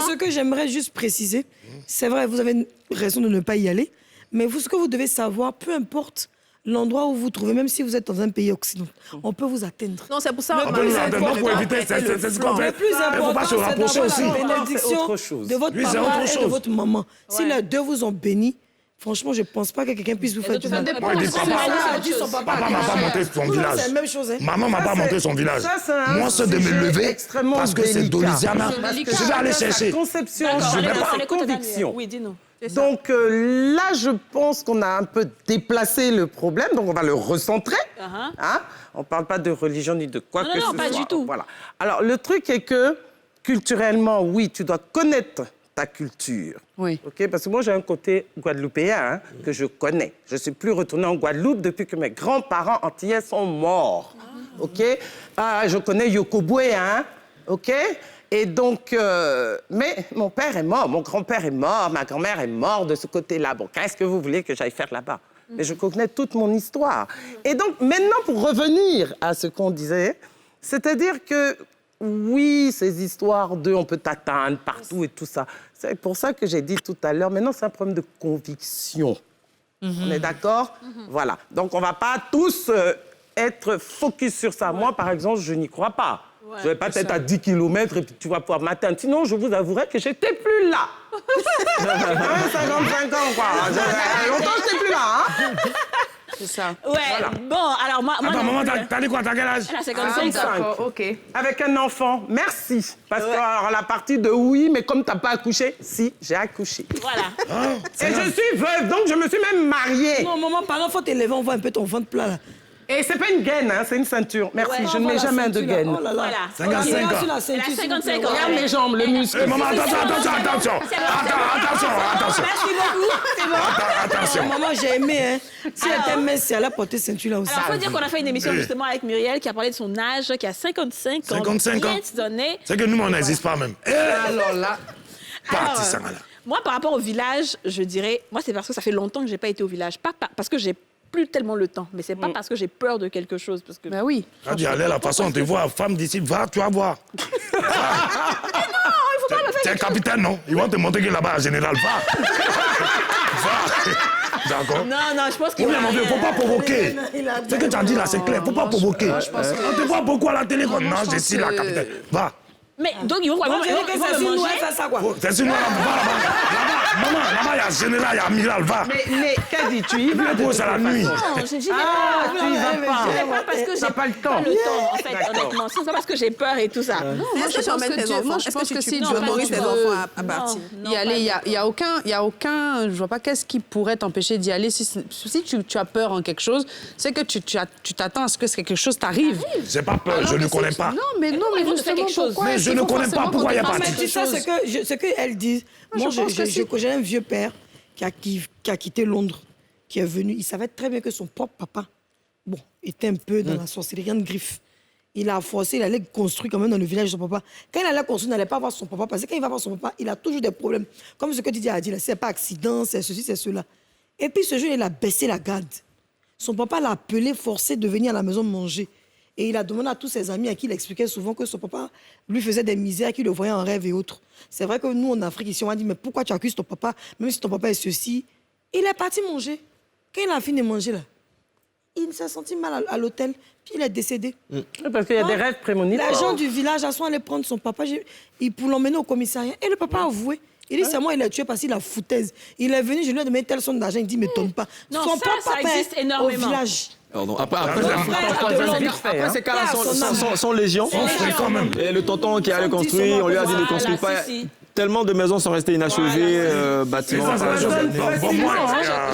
Speaker 3: ce que j'aimerais juste préciser, c'est vrai, vous avez raison de ne pas y aller, mais ce que vous devez savoir, peu importe l'endroit où vous vous trouvez, même si vous êtes dans un pays occidental, on peut vous atteindre.
Speaker 2: Non, c'est pour ça
Speaker 10: On peut nous atteindre pour éviter, c'est ce qu'on fait.
Speaker 3: Le plus important,
Speaker 10: il ne faut pas se rapprocher aussi.
Speaker 3: La bénédiction de votre papa et de votre maman. Si les deux vous ont béni, franchement, je ne pense pas que quelqu'un puisse vous faire du mal.
Speaker 10: Moi, il dit papa m'a pas montré son village.
Speaker 3: C'est la même chose.
Speaker 10: Maman m'a pas montré son village. Moi, c'est de me lever parce que c'est Doliziana. Je vais aller chercher.
Speaker 11: Conception, je vais pas conviction.
Speaker 1: Oui, dis-nous.
Speaker 11: Donc là, je pense qu'on a un peu déplacé le problème, donc on va le recentrer. Hein? On ne parle pas de religion ni de quoi que ce soit.
Speaker 1: Non, pas du tout.
Speaker 11: Voilà. Alors, le truc est que, culturellement, oui, tu dois connaître ta culture.
Speaker 4: Oui.
Speaker 11: Okay? Parce que moi, j'ai un côté guadeloupéen que je connais. Je ne suis plus retournée en Guadeloupe depuis que mes grands-parents antillais sont morts. OK? Je connais Yokoboué, OK? Et donc, mais mon père est mort, mon grand-père est mort, ma grand-mère est morte de ce côté-là. Bon, qu'est-ce que vous voulez que j'aille faire là-bas? Mais je connais toute mon histoire. Et donc, maintenant, pour revenir à ce qu'on disait, c'est-à-dire que, oui, ces histoires de on peut t'atteindre partout et tout ça, c'est pour ça que j'ai dit tout à l'heure, maintenant, c'est un problème de conviction. On est d'accord? Voilà. Donc, on ne va pas tous être focus sur ça. Moi, par exemple, je n'y crois pas. Je vais pas être à 10 km et puis tu vas pouvoir m'atteindre. Sinon, je vous avouerai que j'étais plus là. J'ai quand même 55 ans, quoi. Longtemps, j'étais plus là,
Speaker 4: C'est ça.
Speaker 1: Ouais, voilà. Bon, alors moi...
Speaker 10: Attends, maman, t'as dit quoi? T'as quel âge?
Speaker 1: Elle a 55 ans.
Speaker 4: OK.
Speaker 11: Avec un enfant, merci. Parce que alors, la partie de oui, mais comme t'as pas accouché, si, j'ai accouché.
Speaker 1: Voilà.
Speaker 11: Et je suis veuve, donc je me suis même mariée.
Speaker 3: Non, maman, par exemple, faut t'élever, on voit un peu ton ventre plat, là.
Speaker 11: Et c'est pas une gaine, c'est une ceinture. Merci, je ne mets jamais de gaine.
Speaker 3: Oh là là.
Speaker 1: Voilà.
Speaker 10: 55 ans.
Speaker 3: Elle a
Speaker 1: 55 ans.
Speaker 11: Regarde mes jambes, le muscle.
Speaker 10: Maman, attention.
Speaker 1: Merci beaucoup. C'est bon.
Speaker 10: Attention.
Speaker 3: Maman, j'ai aimé, Si elle était mince, elle a porté ceinture là aussi.
Speaker 1: Alors, il faut dire qu'on a fait une émission justement avec Muriel qui a parlé de son âge, qui a 55 ans.
Speaker 10: 55 ans. C'est que nous, on n'existe pas même.
Speaker 11: Alors là...
Speaker 10: Parti, ça, là.
Speaker 1: Moi, par rapport au village, je dirais... Moi, c'est parce que ça fait longtemps que je n'ai pas été au village. Pas parce que j'ai plus tellement le temps, mais c'est pas parce que j'ai peur de quelque chose. Parce que...
Speaker 4: Ben oui.
Speaker 10: Quand tu allais, la façon on te voit, femme d'ici, va, tu vas voir.
Speaker 1: Mais non, il faut pas me faire...
Speaker 10: Tu es capitaine, non? Ils vont te montrer que là-bas, général, va. D'accord?
Speaker 1: Non, je pense qu'il
Speaker 10: va... Il ne faut pas provoquer. Ce que tu as dit là, c'est clair, il ne faut pas provoquer. On te voit beaucoup à la télé, non, je suis la capitaine. Va.
Speaker 1: Mais donc, ils vont me manger.
Speaker 10: C'est sur nous, là-bas. Maman, là-bas, il y a général, il y a amiral, va.
Speaker 11: Mais Kadi, tu y vas?
Speaker 10: C'est la nuit.
Speaker 1: Non, j'y vais
Speaker 11: pas. Tu y vas pas.
Speaker 1: Je vais pas parce que j'ai
Speaker 11: pas le temps.
Speaker 1: En fait, honnêtement. C'est pas parce que j'ai peur et tout ça.
Speaker 4: Moi, je pense que si tu autorise tes enfants à partir. Y aller, il y a aucun, je vois pas qu'est-ce qui pourrait t'empêcher d'y aller. Si tu as peur en quelque chose, c'est que tu t'attends à ce que quelque chose t'arrive.
Speaker 10: J'ai pas peur, je ne connais pas.
Speaker 4: Non, mais justement, pourquoi?
Speaker 10: Mais je ne connais pas pourquoi il y a parti.
Speaker 3: Tu sais ce qu'elle dit. Moi, j'ai un vieux père qui a quitté Londres, qui est venu. Il savait très bien que son propre papa, était un peu dans la sorcellerie, de griffe. Il a forcé, il allait construire quand même dans le village de son papa. Quand il allait construire, il n'allait pas voir son papa, parce que quand il va voir son papa, il a toujours des problèmes. Comme ce que Didier a dit, c'est pas accident, c'est ceci, c'est cela. Et puis ce jour, il a baissé la garde. Son papa l'a appelé, forcé de venir à la maison manger. Et il a demandé à tous ses amis à qui il expliquait souvent que son papa lui faisait des misères, qu'il le voyait en rêve et autres. C'est vrai que nous, en Afrique, ici, on a dit, mais pourquoi tu accuses ton papa, même si ton papa est ceci? Il est parti manger. Quand il a fini de manger, là, il s'est senti mal à l'hôtel, puis il est décédé.
Speaker 11: Parce qu'il y a des rêves prémonitoires.
Speaker 3: Les gens du village sont allés prendre son papa pour l'emmener au commissariat. Et le papa a avoué. Il dit, c'est moi, il a tué parce qu'il a foutaise. Il est venu, je lui ai demandé telle somme d'argent, il dit, ne m'étonne pas.
Speaker 1: Non,
Speaker 3: son
Speaker 1: ça existe énormément.
Speaker 3: Au village.
Speaker 9: Pardon. Après ces cas-là sont légion. Et le tonton qui allait construire, on lui a dit ne construis pas. Tellement de maisons sont restées inachevées, bâtiments. C'est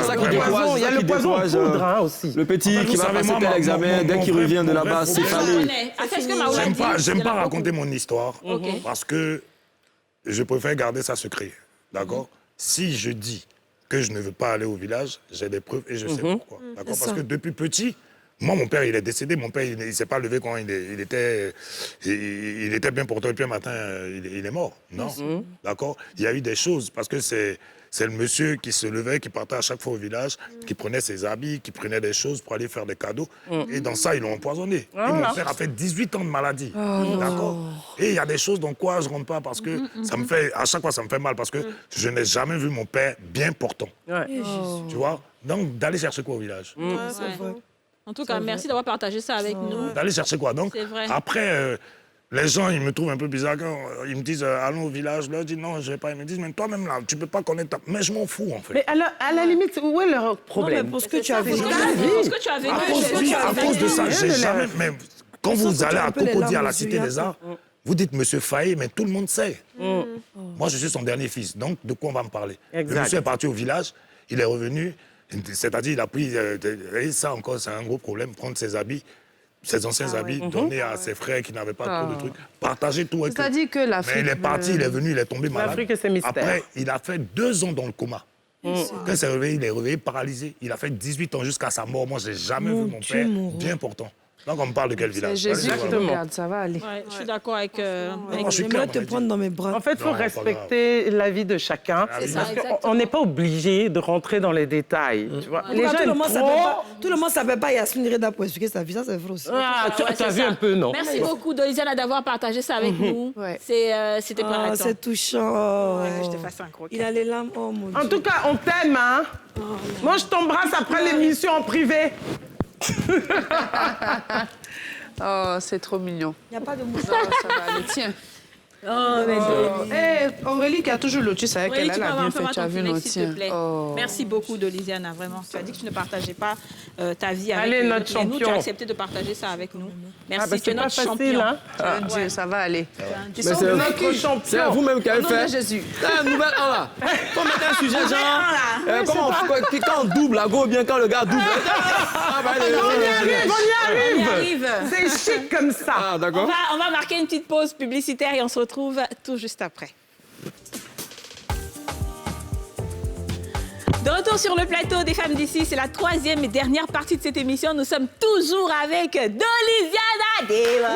Speaker 9: ça qui décourage.
Speaker 11: Il y a le poison de poudre aussi.
Speaker 9: Le petit qui va passer tel examen, dès qu'il revient de là-bas, c'est fallait.
Speaker 10: J'aime pas raconter mon histoire parce que je préfère garder ça secret. D'accord? Si je dis que je ne veux pas aller au village, j'ai des preuves et je sais pourquoi. D'accord? Parce que depuis petit, moi, mon père, il est décédé. Mon père, il ne s'est pas levé quand il était bien portant. Et puis un matin, il est mort. Non. D'accord? Il y a eu des choses parce que c'est le monsieur qui se levait, qui partait à chaque fois au village, qui prenait ses habits, qui prenait des choses pour aller faire des cadeaux. Et dans ça, ils l'ont empoisonné. Et mon père a fait 18 ans de maladie. D'accord? Et il y a des choses dans quoi je ne rentre pas parce que ça me fait, à chaque fois, ça me fait mal parce que je n'ai jamais vu mon père bien portant. Tu vois? Donc, d'aller chercher quoi au village?
Speaker 1: C'est vrai. En tout cas, merci d'avoir partagé ça avec nous.
Speaker 10: D'aller chercher quoi? Donc, après, les gens, ils me trouvent un peu bizarre quand ils me disent allons au village. Je leur dis non, je ne vais pas. Ils me disent mais toi-même là, tu ne peux pas connaître ta... Mais je m'en fous en fait.
Speaker 11: Mais alors, à la limite, où est leur problème?
Speaker 3: Non, mais pour ce que tu as vécu.
Speaker 10: À cause de ça, j'ai jamais... Mais quand vous allez à Cocody, à la Cité des Arts, vous dites Monsieur Faye, mais tout le monde sait. Moi, je suis son dernier fils. Donc, de quoi on va me parler? Le monsieur est parti au village, il est revenu... C'est-à-dire, il a pris... Et ça encore, c'est un gros problème, prendre ses habits, ses anciens habits, donner à ses frères qui n'avaient pas trop de trucs, partager tout avec eux.
Speaker 4: C'est-à-dire que l'Afrique...
Speaker 10: Mais il est parti, il est venu, il est tombé malade.
Speaker 11: L'Afrique, c'est mystère.
Speaker 10: Après, il a fait 2 ans dans le coma. Quand il s'est réveillé, il est réveillé paralysé. Il a fait 18 ans jusqu'à sa mort. Moi, je n'ai jamais vu mon père bien portant. Donc, on me parle de quel village?
Speaker 4: Jésus qui regarde, ça va aller.
Speaker 1: Ouais, je suis d'accord avec...
Speaker 3: J'aimerais te prendre dans mes bras.
Speaker 11: En fait, il faut respecter la vie de chacun. Parce qu'on n'est pas obligé de rentrer dans les détails. Tu vois. Les gens
Speaker 3: tout le monde ne savait pas Yasmine Reda pour expliquer sa vie. Ça, c'est vrai aussi.
Speaker 11: Tu as vu un peu, non?
Speaker 1: Merci beaucoup, Dolisiana, d'avoir partagé ça avec nous. C'était pas
Speaker 3: c'est touchant.
Speaker 1: Je te fasse un croquet.
Speaker 3: Il a les larmes. Oh, mon Dieu.
Speaker 11: En tout cas, on t'aime, hein? Moi, je t'embrasse après l'émission en privé.
Speaker 4: Oh, c'est trop mignon.
Speaker 3: Il n'y a pas de mouche.
Speaker 4: Ça va aller, tiens. Aurélie qui a toujours le tu savais qu'elle a bien fait, tu as vu le tien.
Speaker 1: Merci beaucoup, Dolisiana, vraiment. Tu as dit que tu ne partageais pas ta vie avec
Speaker 11: Allez,
Speaker 1: nous.
Speaker 11: notre champion.
Speaker 1: Nous, tu as accepté de partager ça avec nous. Merci, tu es notre
Speaker 11: facile,
Speaker 1: champion.
Speaker 11: Hein?
Speaker 4: Dieu, ça va aller.
Speaker 11: C'est notre champion.
Speaker 9: C'est vous-même qui avez fait.
Speaker 4: Au nom de Jésus.
Speaker 9: Une nouvelle là. Quand on met un sujet genre, quand on double, à go bien quand le gars double.
Speaker 11: On y arrive. C'est chic comme ça.
Speaker 9: Ah, d'accord.
Speaker 1: On va marquer une petite pause publicitaire et on se retrouve tout juste après. De retour sur le plateau des femmes d'ici, c'est la 3e et dernière partie de cette émission. Nous sommes toujours avec Dolisiana Deva.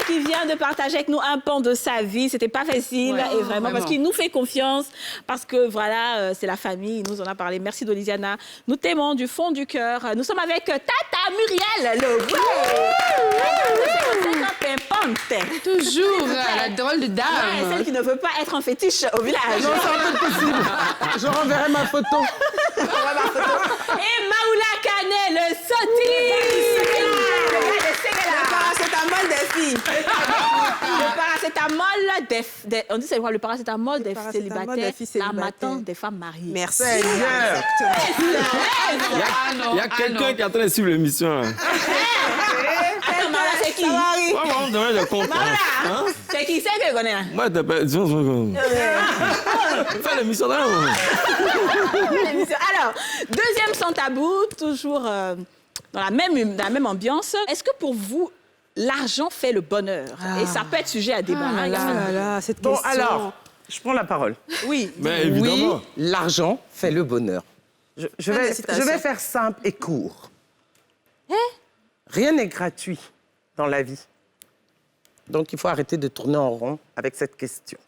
Speaker 1: Qui vient de partager avec nous un pan de sa vie. C'était pas facile et vraiment parce qu'il nous fait confiance, parce que voilà, c'est la famille, il nous en a parlé. Merci Dolisiana. Nous t'aimons du fond du cœur. Nous sommes avec Tata Muriel Lobo.
Speaker 4: Toujours la drôle de dame.
Speaker 1: Celle qui ne veut pas être en fétiche au village.
Speaker 11: Non, c'est impossible. Je renverrai ma photo.
Speaker 1: Et Maoula Kane, le sotis.
Speaker 2: Le paracétamol des filles.
Speaker 1: Le paracétamol des... On dit c'est quoi? Le paracétamol des célibataires, la matin des femmes mariées.
Speaker 2: Merci.
Speaker 9: Il y a quelqu'un qui est en train de suivre l'émission.
Speaker 1: Attends, Maoula, c'est qui?
Speaker 9: On me demande le compte.
Speaker 1: C'est qui? C'est que je connais.
Speaker 9: Moi, je t'appelle. Fais l'émission là.
Speaker 1: Alors, deuxième sans tabou, toujours dans la même ambiance. Est-ce que pour vous, l'argent fait le bonheur? Et ça peut être sujet à débat.
Speaker 2: Cette question.
Speaker 11: Bon, alors, je prends la parole.
Speaker 1: Oui.
Speaker 9: Mais évidemment.
Speaker 11: Oui, l'argent fait le bonheur. Je vais faire simple et court. Rien n'est gratuit dans la vie. Donc, il faut arrêter de tourner en rond avec cette question.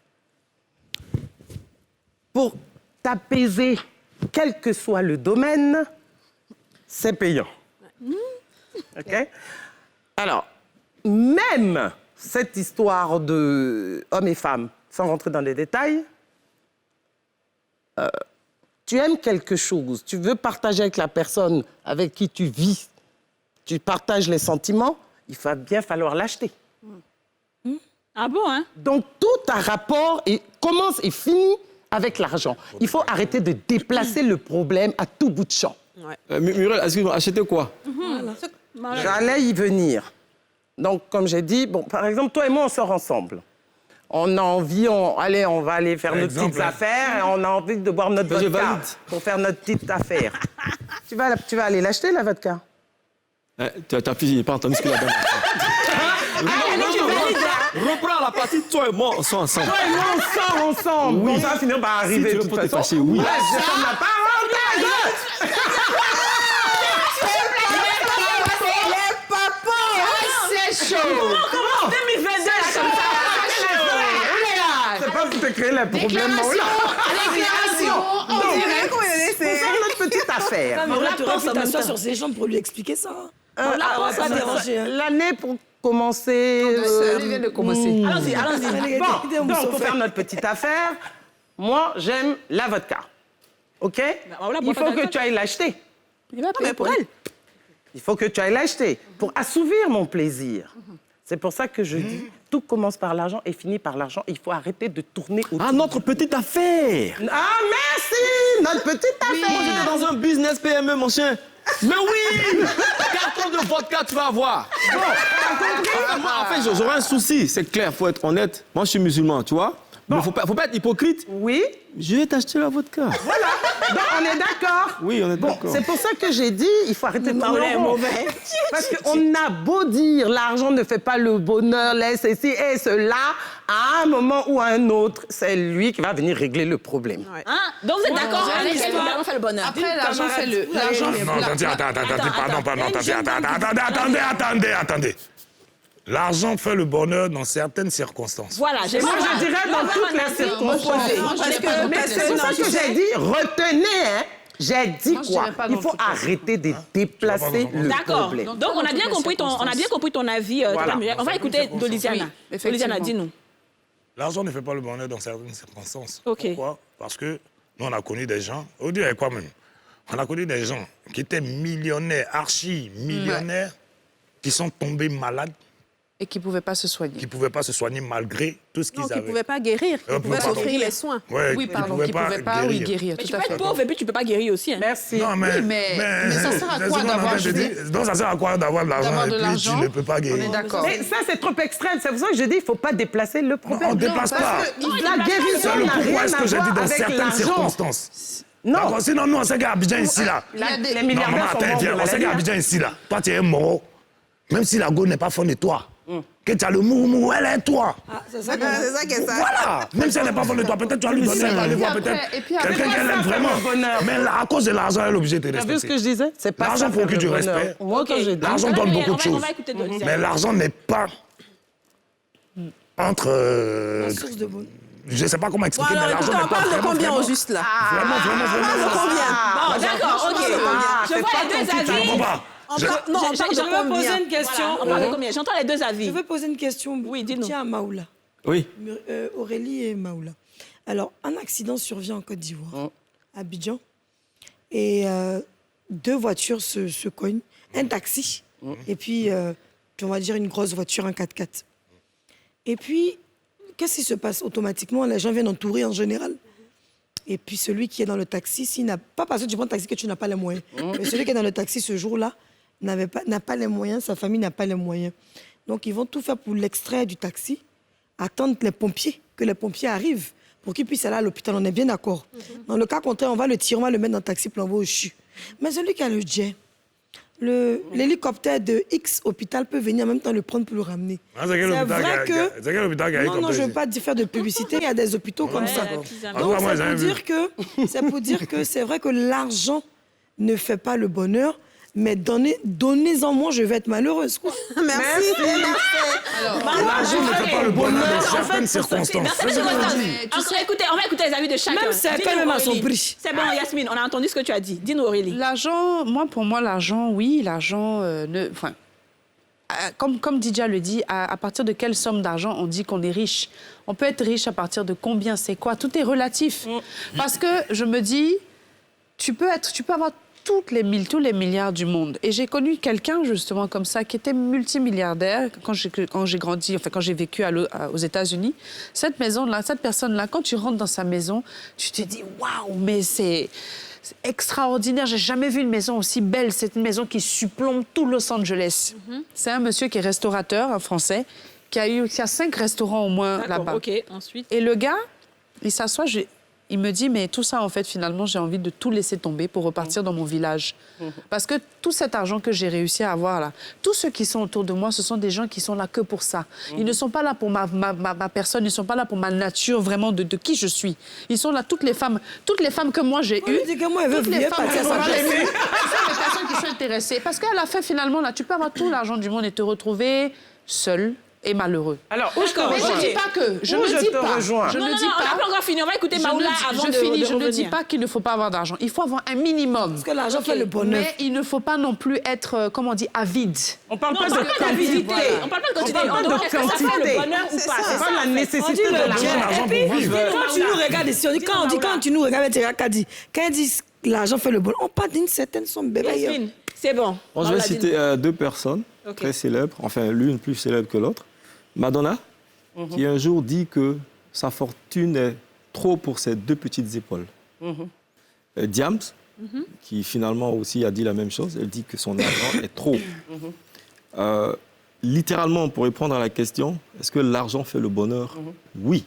Speaker 11: Pour t'apaiser quel que soit le domaine, c'est payant. OK? Alors, même cette histoire de hommes et femmes, sans rentrer dans les détails, tu aimes quelque chose, tu veux partager avec la personne avec qui tu vis, tu partages les sentiments, il va bien falloir l'acheter.
Speaker 1: Ah bon, hein?
Speaker 11: Donc, tout un rapport commence et finit avec l'argent. Il faut arrêter de déplacer le problème à tout bout de champ.
Speaker 9: Muriel, excuse-moi, acheter quoi?
Speaker 11: J'allais y venir. Donc, comme j'ai dit, bon, par exemple, toi et moi, on sort ensemble. On a envie, on va aller faire nos petites affaires et on a envie de boire notre vodka pour faire notre petite affaire. Tu vas aller l'acheter, la vodka?
Speaker 9: Ta fille n'est pas entendu ce qu'il a dit. Reprends la partie, toi et moi, on sort ensemble.
Speaker 11: Toi et moi, on sort ensemble. Oui. Bon, ça va finir par arriver
Speaker 9: si
Speaker 11: de toute façon.
Speaker 9: Fâché, oui.
Speaker 11: Là, je ferme la parenthèse.
Speaker 7: Les papas!
Speaker 4: C'est chaud!
Speaker 7: Comment 2022, là, comme ça?
Speaker 11: C'est pas pour te créer les problèmes, Maoula.
Speaker 7: Déclaration! On dirait qu'on est laissé.
Speaker 11: Pour faire notre petite affaire.
Speaker 3: Maoula, tu aurais pu t'asseoir sur ses jambes pour lui expliquer ça.
Speaker 11: L'année pour commencer...
Speaker 4: Elle vient de commencer.
Speaker 3: Allons-y.
Speaker 11: Bon, donc, pour faire notre petite affaire, moi, j'aime la vodka. OK? Il faut que tu ailles l'acheter.
Speaker 1: Mais pour elle.
Speaker 11: Il faut que tu ailles l'acheter pour assouvir mon plaisir. C'est pour ça que je dis, tout commence par l'argent et finit par l'argent. Il faut arrêter de tourner autour.
Speaker 9: Ah, notre petite affaire!
Speaker 11: Ah, merci! Notre petite affaire!
Speaker 9: Moi, j'étais dans un business PME, mon chien. Mais oui! Carton de vodka, tu vas avoir. Bon, moi, en fait, j'aurais un souci, c'est clair, faut être honnête. Moi, je suis musulman, tu vois? Bon. Mais faut pas être hypocrite.
Speaker 11: Oui.
Speaker 9: Je vais t'acheter la vodka.
Speaker 11: Voilà. Donc, on est d'accord.
Speaker 9: Oui, on est d'accord.
Speaker 11: C'est pour ça que j'ai dit, il faut arrêter de tourner mauvais. Parce qu'on a beau dire, l'argent ne fait pas le bonheur, laisse ceci et cela, à un moment ou à un autre, c'est lui qui va venir régler le problème.
Speaker 1: Ouais. Hein? Donc vous êtes d'accord avec l'argent fait le bonheur.
Speaker 4: Après, l'argent fait le...
Speaker 10: Attendez. L'argent fait le bonheur dans certaines circonstances.
Speaker 1: Voilà,
Speaker 11: moi je dirais dans toutes les circonstances. Mais c'est pour ça que j'ai dit, retenez, hein. J'ai dit quoi? Il faut arrêter de déplacer le problème.
Speaker 1: D'accord. Donc on a bien compris ton avis.
Speaker 11: Voilà.
Speaker 1: On va écouter Doliziana. Doliziana, dis-nous.
Speaker 10: L'argent ne fait pas le bonheur dans certaines circonstances.
Speaker 1: Okay.
Speaker 10: Pourquoi? Parce que nous, on a connu des gens, on dirait quoi même? On a connu des gens qui étaient millionnaires, archi-millionnaires, qui sont tombés malades.
Speaker 4: Et qui ne pouvaient pas se soigner.
Speaker 10: Qui ne pouvaient pas se soigner malgré tout ce qu'ils avaient.
Speaker 2: Qui ne pouvaient pas guérir, qui pouvaient s'offrir les soins.
Speaker 10: Ouais,
Speaker 4: oui, pardon, qui ne pouvaient pas guérir.
Speaker 1: Mais tu peux être pauvre et puis tu ne peux pas guérir aussi. Hein.
Speaker 11: Merci.
Speaker 10: Non, mais
Speaker 4: ça sert à quoi d'avoir...
Speaker 10: Donc ça sert à quoi d'avoir de l'argent et puis tu ne peux pas guérir?
Speaker 11: On est d'accord. Mais ça, c'est trop extrême. C'est pour ça que je dis, il ne faut pas déplacer le problème.
Speaker 10: Non, on ne déplace pas.
Speaker 11: La guérison n'a rien
Speaker 10: Pourquoi est-ce que j'ai dit dans certaines circonstances? Non. Sinon, nous, on sait qu'à Abidjan ici, là.
Speaker 11: Les milliardaires sont morts.
Speaker 10: On sait qu'à Abidjan ici, là. Toi, tu es mort. Même si la go n'est pas fond de toi. Que tu as le mou, elle est toi.
Speaker 2: C'est ça qui est ça.
Speaker 10: Voilà. Même si elle n'est pas fond de toi, peut-être tu vas lui donner, aller voir peut-être quelqu'un qu'elle aime vraiment. Mais à cause de l'argent, elle est obligée de te respecter.
Speaker 11: Tu as vu ce que je disais? C'est pas
Speaker 10: l'argent pour qui tu respectes. L'argent donne beaucoup de choses. Mais l'argent n'est pas entre... Je ne sais pas comment expliquer, mais l'argent n'est pas
Speaker 2: vraiment... On parle de combien au juste, là?
Speaker 10: Vraiment.
Speaker 1: Bon, d'accord, OK. Je vois les deux avis.
Speaker 2: Je veux poser une question.
Speaker 1: On parle de combien? J'entends les deux avis.
Speaker 3: Je veux poser une question.
Speaker 1: Oui, dis-nous.
Speaker 3: Tiens, à Maoula.
Speaker 9: Oui.
Speaker 3: Aurélie et Maoula. Alors, un accident survient en Côte d'Ivoire, à Abidjan, et deux voitures se cognent. Un taxi, et puis on va dire une grosse voiture, un 4x4. Et puis, qu'est-ce qui se passe automatiquement? Les gens viennent entourer en général. Et puis, celui qui est dans le taxi, pas parce que tu prends le taxi que tu n'as pas les moyens, mais celui qui est dans le taxi ce jour-là n'a pas les moyens, sa famille n'a pas les moyens. Donc, ils vont tout faire pour l'extraire du taxi, attendre que les pompiers arrivent pour qu'ils puissent aller à l'hôpital. On est bien d'accord. Dans le cas contraire, on va le tirer, on va le mettre dans le taxi pour l'envoyer au CHU. Mais celui qui a le jet, l'hélicoptère de X hôpital peut venir en même temps le prendre pour le ramener.
Speaker 10: C'est vrai que... C'est quel hôpital qui a
Speaker 3: Non, je ne veux pas faire de publicité, il y a des hôpitaux comme ça. Donc, c'est pour dire que c'est vrai que l'argent ne fait pas le bonheur. mais donnez-en moi, je vais être malheureuse, quoi.
Speaker 2: Merci.
Speaker 10: Alors, l'argent ne fait pas le bonheur dans certaines circonstances.
Speaker 1: Écoutez, on va écouter les avis de chacun.
Speaker 3: Même c'est même à son prix.
Speaker 1: C'est bon, Yasmine, on a entendu ce que tu as dit. Dis-nous, Aurélie.
Speaker 4: L'argent, pour moi, l'argent, oui, l'argent comme Didja le dit, à partir de quelle somme d'argent on dit qu'on est riche? On peut être riche à partir de combien? C'est quoi? Tout est relatif. Parce que je me dis, tu peux avoir tous les milliards du monde. Et j'ai connu quelqu'un, justement, comme ça, qui était multimilliardaire quand j'ai grandi, quand j'ai vécu aux États-Unis. Cette personne-là, quand tu rentres dans sa maison, tu te dis, waouh, mais c'est extraordinaire. J'ai jamais vu une maison aussi belle. C'est une maison qui surplombe tout Los Angeles. C'est un monsieur qui est restaurateur, un Français, qui a 5 restaurants au moins là-bas.
Speaker 1: OK, ensuite.
Speaker 4: Et le gars, il s'assoit, il me dit, mais tout ça, en fait, finalement, j'ai envie de tout laisser tomber pour repartir dans mon village. Parce que tout cet argent que j'ai réussi à avoir là, tous ceux qui sont autour de moi, ce sont des gens qui sont là que pour ça. Ils ne sont pas là pour ma personne, ils ne sont pas là pour ma nature, vraiment, de qui je suis. Ils sont là, toutes les femmes que moi j'ai eues. Toutes les femmes que moi j'ai eues, ce sont les personnes qui sont intéressées. Parce qu'à la fin, finalement, là, tu peux avoir tout l'argent du monde et te retrouver seul et malheureux.
Speaker 11: Alors,
Speaker 4: mais je ne dis pas que. Je ne dis pas. Je ne dis pas.
Speaker 1: On n'a pas encore fini. On va écouter Maoula avant de revenir.
Speaker 4: Je ne dis pas qu'il ne faut pas avoir d'argent. Il faut avoir un minimum.
Speaker 3: Parce que l'argent fait le bonheur.
Speaker 4: Mais il ne faut pas non plus être, comment on dit, avide.
Speaker 11: On ne parle pas de quantité.
Speaker 1: On ne parle pas de quantité.
Speaker 11: On parle pas de
Speaker 1: Est-ce que ça fait le bonheur ou pas?
Speaker 11: C'est pas la nécessité de l'argent.
Speaker 3: Et puis, quand tu nous regardes ici, quand tu nous regardes, quand ils disent l'argent fait le bonheur, on parle d'une certaine somme, bébé.
Speaker 1: C'est bon.
Speaker 9: Je vais citer 2 personnes très célèbres, enfin l'une plus célèbre que l'autre. Madonna, qui un jour dit que sa fortune est trop pour ses 2 petites épaules. Diams, qui finalement aussi a dit la même chose, elle dit que son argent est trop. Littéralement, pour répondre à la question, est-ce que l'argent fait le bonheur? Oui.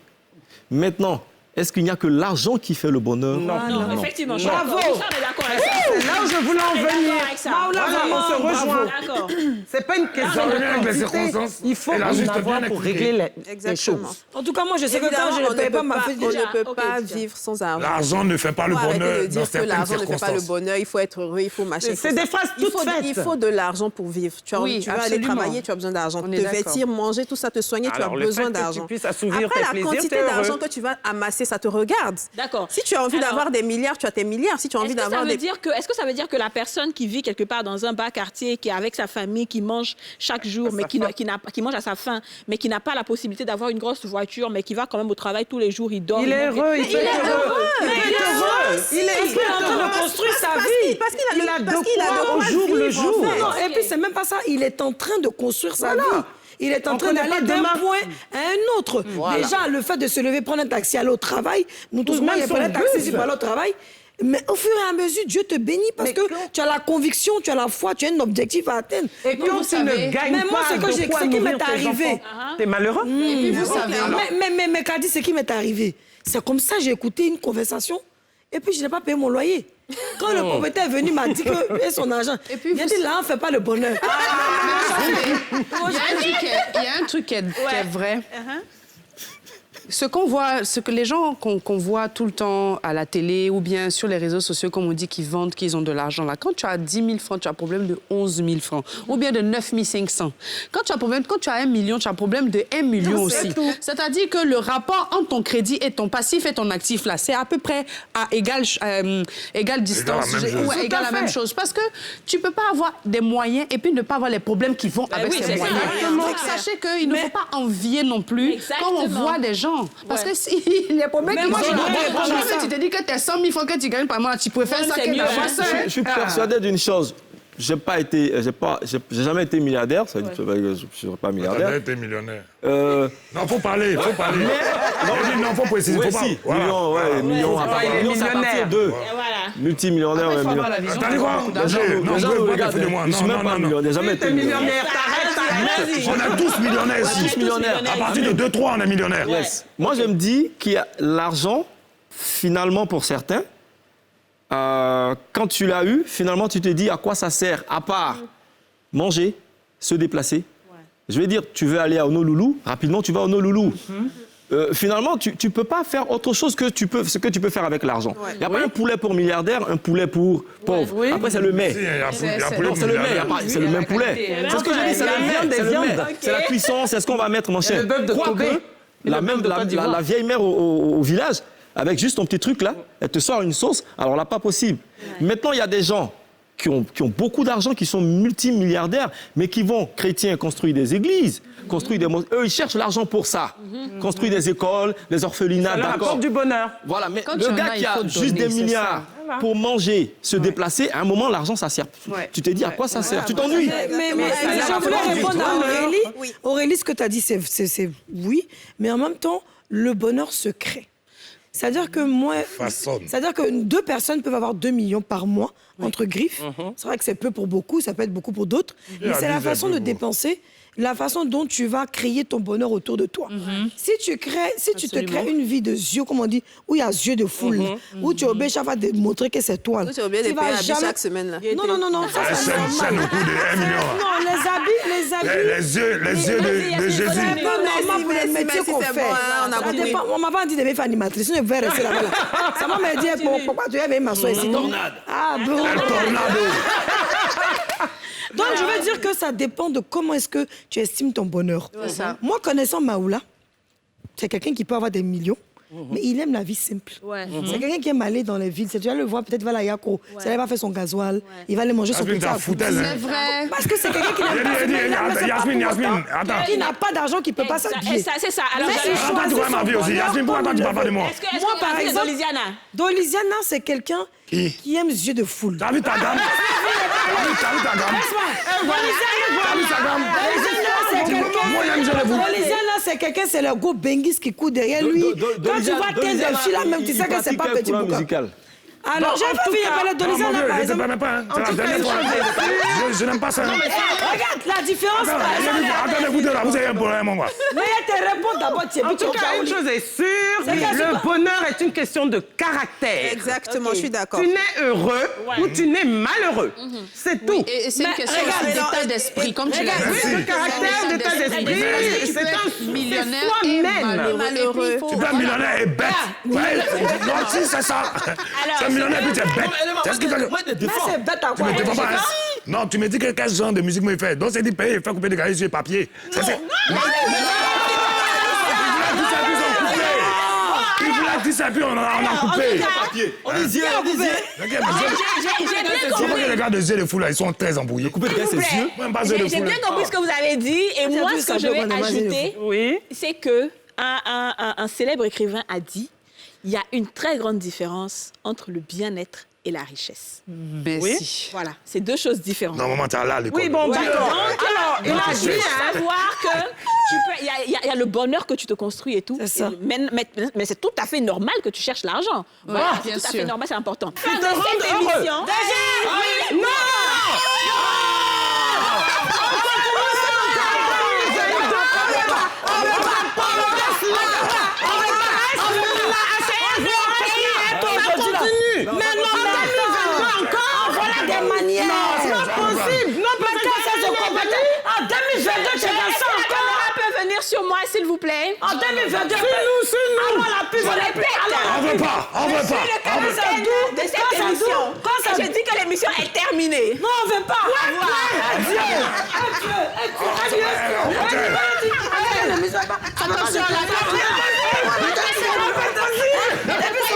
Speaker 9: Maintenant, est-ce qu'il n'y a que l'argent qui fait le bonheur?
Speaker 1: Non, effectivement.
Speaker 11: Bravo.
Speaker 1: On est d'accord avec ça.
Speaker 11: C'est là où je voulais en venir. On se rejoint.
Speaker 1: D'accord.
Speaker 11: C'est pas une question de circonstances. Il faut en avoir pour régler les choses.
Speaker 3: En tout cas, moi, je sais que quand je ne paye pas ma fête,
Speaker 2: on ne peut pas vivre sans argent.
Speaker 10: L'argent ne fait pas le bonheur dans certaines circonstances.
Speaker 2: L'argent ne fait pas le bonheur, il faut être heureux, il faut marcher.
Speaker 11: C'est des phrases toutes faites.
Speaker 2: Il faut de l'argent pour vivre. Tu vas aller travailler, tu as besoin d'argent. Te vêtir, manger, tout ça, te soigner, tu as besoin d'argent. Après, la quantité d'argent que tu vas amasser, ça te regarde.
Speaker 1: D'accord.
Speaker 2: Si tu as envie d'avoir des milliards, tu as tes milliards. Si tu as envie d'avoir des...
Speaker 1: Est-ce que ça veut dire que la personne qui vit quelque part dans un bas quartier, qui est avec sa famille, qui mange chaque jour, mais qui mange à sa faim, mais qui n'a pas la possibilité d'avoir une grosse voiture, mais qui va quand même au travail tous les jours, il dort...
Speaker 11: Il est heureux, il est heureux. Il est en train de construire sa vie.
Speaker 2: Parce qu'il a de
Speaker 11: au jour le jour.
Speaker 3: Et puis, c'est même pas ça. Il est en train de construire sa vie. Il est en train d'aller d'un point à un autre. Voilà. Déjà, le fait de se lever, prendre un taxi, aller au travail, nous tous, moi, il prenait un taxi pour aller au travail. Mais au fur et à mesure, Dieu te bénit parce que tu as la conviction, tu as la foi, tu as un objectif à atteindre.
Speaker 11: Et quand tu ne gagnes pas de quoi nourrir tes enfants, t'es malheureux.
Speaker 4: Et puis vous savez...
Speaker 3: Mais Kadi, ce qui m'est arrivé, c'est comme ça, j'ai écouté une conversation et puis je n'ai pas payé mon loyer. Quand le propriétaire est venu, il m'a dit que son argent. Et puis il a dit, là, on ne fait pas le bonheur.
Speaker 4: Il y a un truc qui est vrai. Ce que les gens qu'on voit tout le temps à la télé ou bien sur les réseaux sociaux, comme on dit, qu'ils vendent, qu'ils ont de l'argent, là, quand tu as 10 000 francs, tu as un problème de 11 000 francs ou bien de 9 500. Quand tu as 1 million, tu as un problème de 1 million aussi. C'est-à-dire que le rapport entre ton crédit et ton passif et ton actif, là, c'est à peu près à égale distance ou égale la même chose. Parce que tu ne peux pas avoir des moyens et puis ne pas avoir les problèmes qui vont avec ces moyens. Donc, sachez qu'il ne faut pas envier non plus quand on voit des gens. Parce que si les problèmes qui sont... Tu te dis que tu as 100 000 francs que tu gagnes par mois, tu préfères ça que d'avoir ça.
Speaker 9: Je suis persuadé d'une chose. J'ai jamais été milliardaire, ça veut dire que je ne suis pas milliardaire.
Speaker 10: Tu as jamais été millionnaire. Non, il faut parler, il faut parler. Non, il faut préciser.
Speaker 9: Oui, si, millions à partir de multimillionnaire.
Speaker 10: T'as dit quoi? Non,
Speaker 9: je ne suis même pas millionnaire, jamais été millionnaire.
Speaker 10: On a tous millionnaires ici. À partir de 2-3, on est millionnaire.
Speaker 9: Moi, je me dis qu'il y a l'argent, finalement, pour certains, quand tu l'as eu, finalement, tu te dis à quoi ça sert, à part manger, se déplacer. Je vais dire, tu veux aller à Honolulu, rapidement, tu vas à Honolulu. finalement, tu ne peux pas faire autre chose que ce que tu peux faire avec l'argent. Il n'y a pas un poulet pour milliardaire, un poulet pour pauvre. Oui. Après, c'est le mets. C'est le mets, c'est le même poulet. C'est ce que je dis, c'est le mets. C'est la cuisson, c'est ce qu'on va mettre, mon cher. Quoique, la vieille mère au village, avec juste ton petit truc là, elle te sort une sauce, alors là, pas possible. Maintenant, il y a des gens qui ont beaucoup d'argent, qui sont multimilliardaires, mais qui vont, chrétiens, construire des églises, construire des mosquées. Eux, ils cherchent l'argent pour ça. Construire des écoles, des orphelinats,
Speaker 11: d'accord. Ça leur apporte du bonheur.
Speaker 9: Voilà, mais le gars qui a juste des milliards pour manger, se déplacer, à un moment, l'argent, ça sert. Tu te dis à quoi ça sert? Tu t'ennuies.
Speaker 3: Mais je voulais répondre à Aurélie. Aurélie, ce que tu as dit, c'est oui, mais en même temps, le bonheur se crée. C'est-à-dire que 2 personnes peuvent avoir 2 millions par mois entre griffes. C'est vrai que c'est peu pour beaucoup, ça peut être beaucoup pour d'autres. Mais c'est la façon de dépenser, la façon dont tu vas créer ton bonheur autour de toi. Si tu te crées une vie de yeux, comme on dit, où il y a yeux de foule, où tu es obligé chaque fois de montrer que c'est toi.
Speaker 2: Tu es obligé de payer jamais... chaque semaine. Là.
Speaker 3: Non. Ça, c'est
Speaker 10: le coût de 1 million.
Speaker 3: Non, les habits.
Speaker 10: Les yeux de Jésus.
Speaker 3: C'est un peu normal pour les métiers qu'on fait. On m'a pas dit de me faire animatrice, je vais rester là-bas. Ça m'a dit, pourquoi tu es m'asseoir ici? Ah bon.
Speaker 10: Tornado.
Speaker 3: Donc, je veux dire que ça dépend de comment est-ce que tu estimes ton bonheur. Moi, connaissant Maoula, c'est quelqu'un qui peut avoir des millions, mais il aime la vie simple. C'est quelqu'un qui aime aller dans les villes. Tu vas le voir, peut-être, va à la Yako. Il va faire son gasoil. Il va aller manger son petit
Speaker 10: C'est
Speaker 3: vrai. Parce que c'est quelqu'un qui n'aime pas
Speaker 10: Yasmine, attends.
Speaker 3: Qui n'a pas d'argent, qui ne peut pas s'habiller.
Speaker 1: C'est ça. Alors,
Speaker 10: attends, tu vois ma vie aussi. Yasmine, pourquoi tu ne parles pas de moi?
Speaker 3: Moi, par exemple, Dolisiana, c'est quelqu'un qui aime yeux de foule.
Speaker 10: T'as vu ta gamme?
Speaker 3: Dolisiana, c'est quelqu'un, c'est le go Bengis qui court derrière lui. Quand tu vois 15 filles là, même, tu sais que c'est pas petit boucan. Alors, j'ai pas fini de parler de Dolisiana, par exemple.
Speaker 10: Je ne pas, c'est la dernière fois. Je n'aime pas ça.
Speaker 3: Regarde la différence.
Speaker 10: Attendez, vous avez un problème, moi.
Speaker 3: Mais elle te répond d'abord, tu es
Speaker 11: En tout cas, une chose est sûre, le bonheur est une question de caractère.
Speaker 2: Exactement, je suis d'accord.
Speaker 11: Tu nais heureux ou tu nais malheureux. C'est tout.
Speaker 4: Et c'est une question d'état d'esprit, comme tu l'as dit.
Speaker 11: Oui, de caractère, d'état d'esprit. C'est un millionnaire et malheureux.
Speaker 10: Tu peux être millionnaire et bête. Non, si, c'est ça. Millionnaire, puis tu es bête. C'est ce qui fait que...
Speaker 3: c'est bête à quoi?
Speaker 10: Tu me défends pas, hein? Non, tu me dis que quel genre de musique me fait. Donc, c'est dit payer, faire couper des cahiers sur papier. Il voulait dire ça, puis on a coupé.
Speaker 9: On est yeux.
Speaker 1: J'ai bien compris.
Speaker 10: Que les gars de yeux de fou, là, ils sont très embrouillés.
Speaker 9: Couper ses yeux.
Speaker 1: J'ai bien compris ce que vous avez dit. Et moi, ce que je vais ajouter, c'est que un célèbre écrivain a dit: il y a une très grande différence entre le bien-être et la richesse.
Speaker 4: Merci.
Speaker 1: Voilà, c'est 2 choses différentes.
Speaker 10: Normalement, t'es là à l'école.
Speaker 11: Oui, bon, d'accord.
Speaker 1: Alors, il faut savoir que il y a le bonheur que tu te construis et tout.
Speaker 3: C'est ça.
Speaker 1: Mais c'est tout à fait normal que tu cherches l'argent. Voilà, c'est tout à fait normal, c'est important. Fin de cette émission.
Speaker 11: Non!
Speaker 3: En 2022, tu es dans ça encore.
Speaker 1: Peut venir sur moi, s'il vous plaît.
Speaker 3: En 2022,
Speaker 11: c'est nous.
Speaker 3: Avant la pub,
Speaker 10: On veut pas.
Speaker 1: De cette émission. Je dis que l'émission est terminée.
Speaker 3: Non, on veut pas. Adieu.
Speaker 4: Attention à la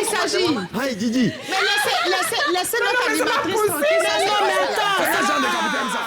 Speaker 4: il s'agit.
Speaker 9: Hey, Didi.
Speaker 4: Mais laissez notre animatrice tranquille.
Speaker 10: C'est un genre de capitaine, ça.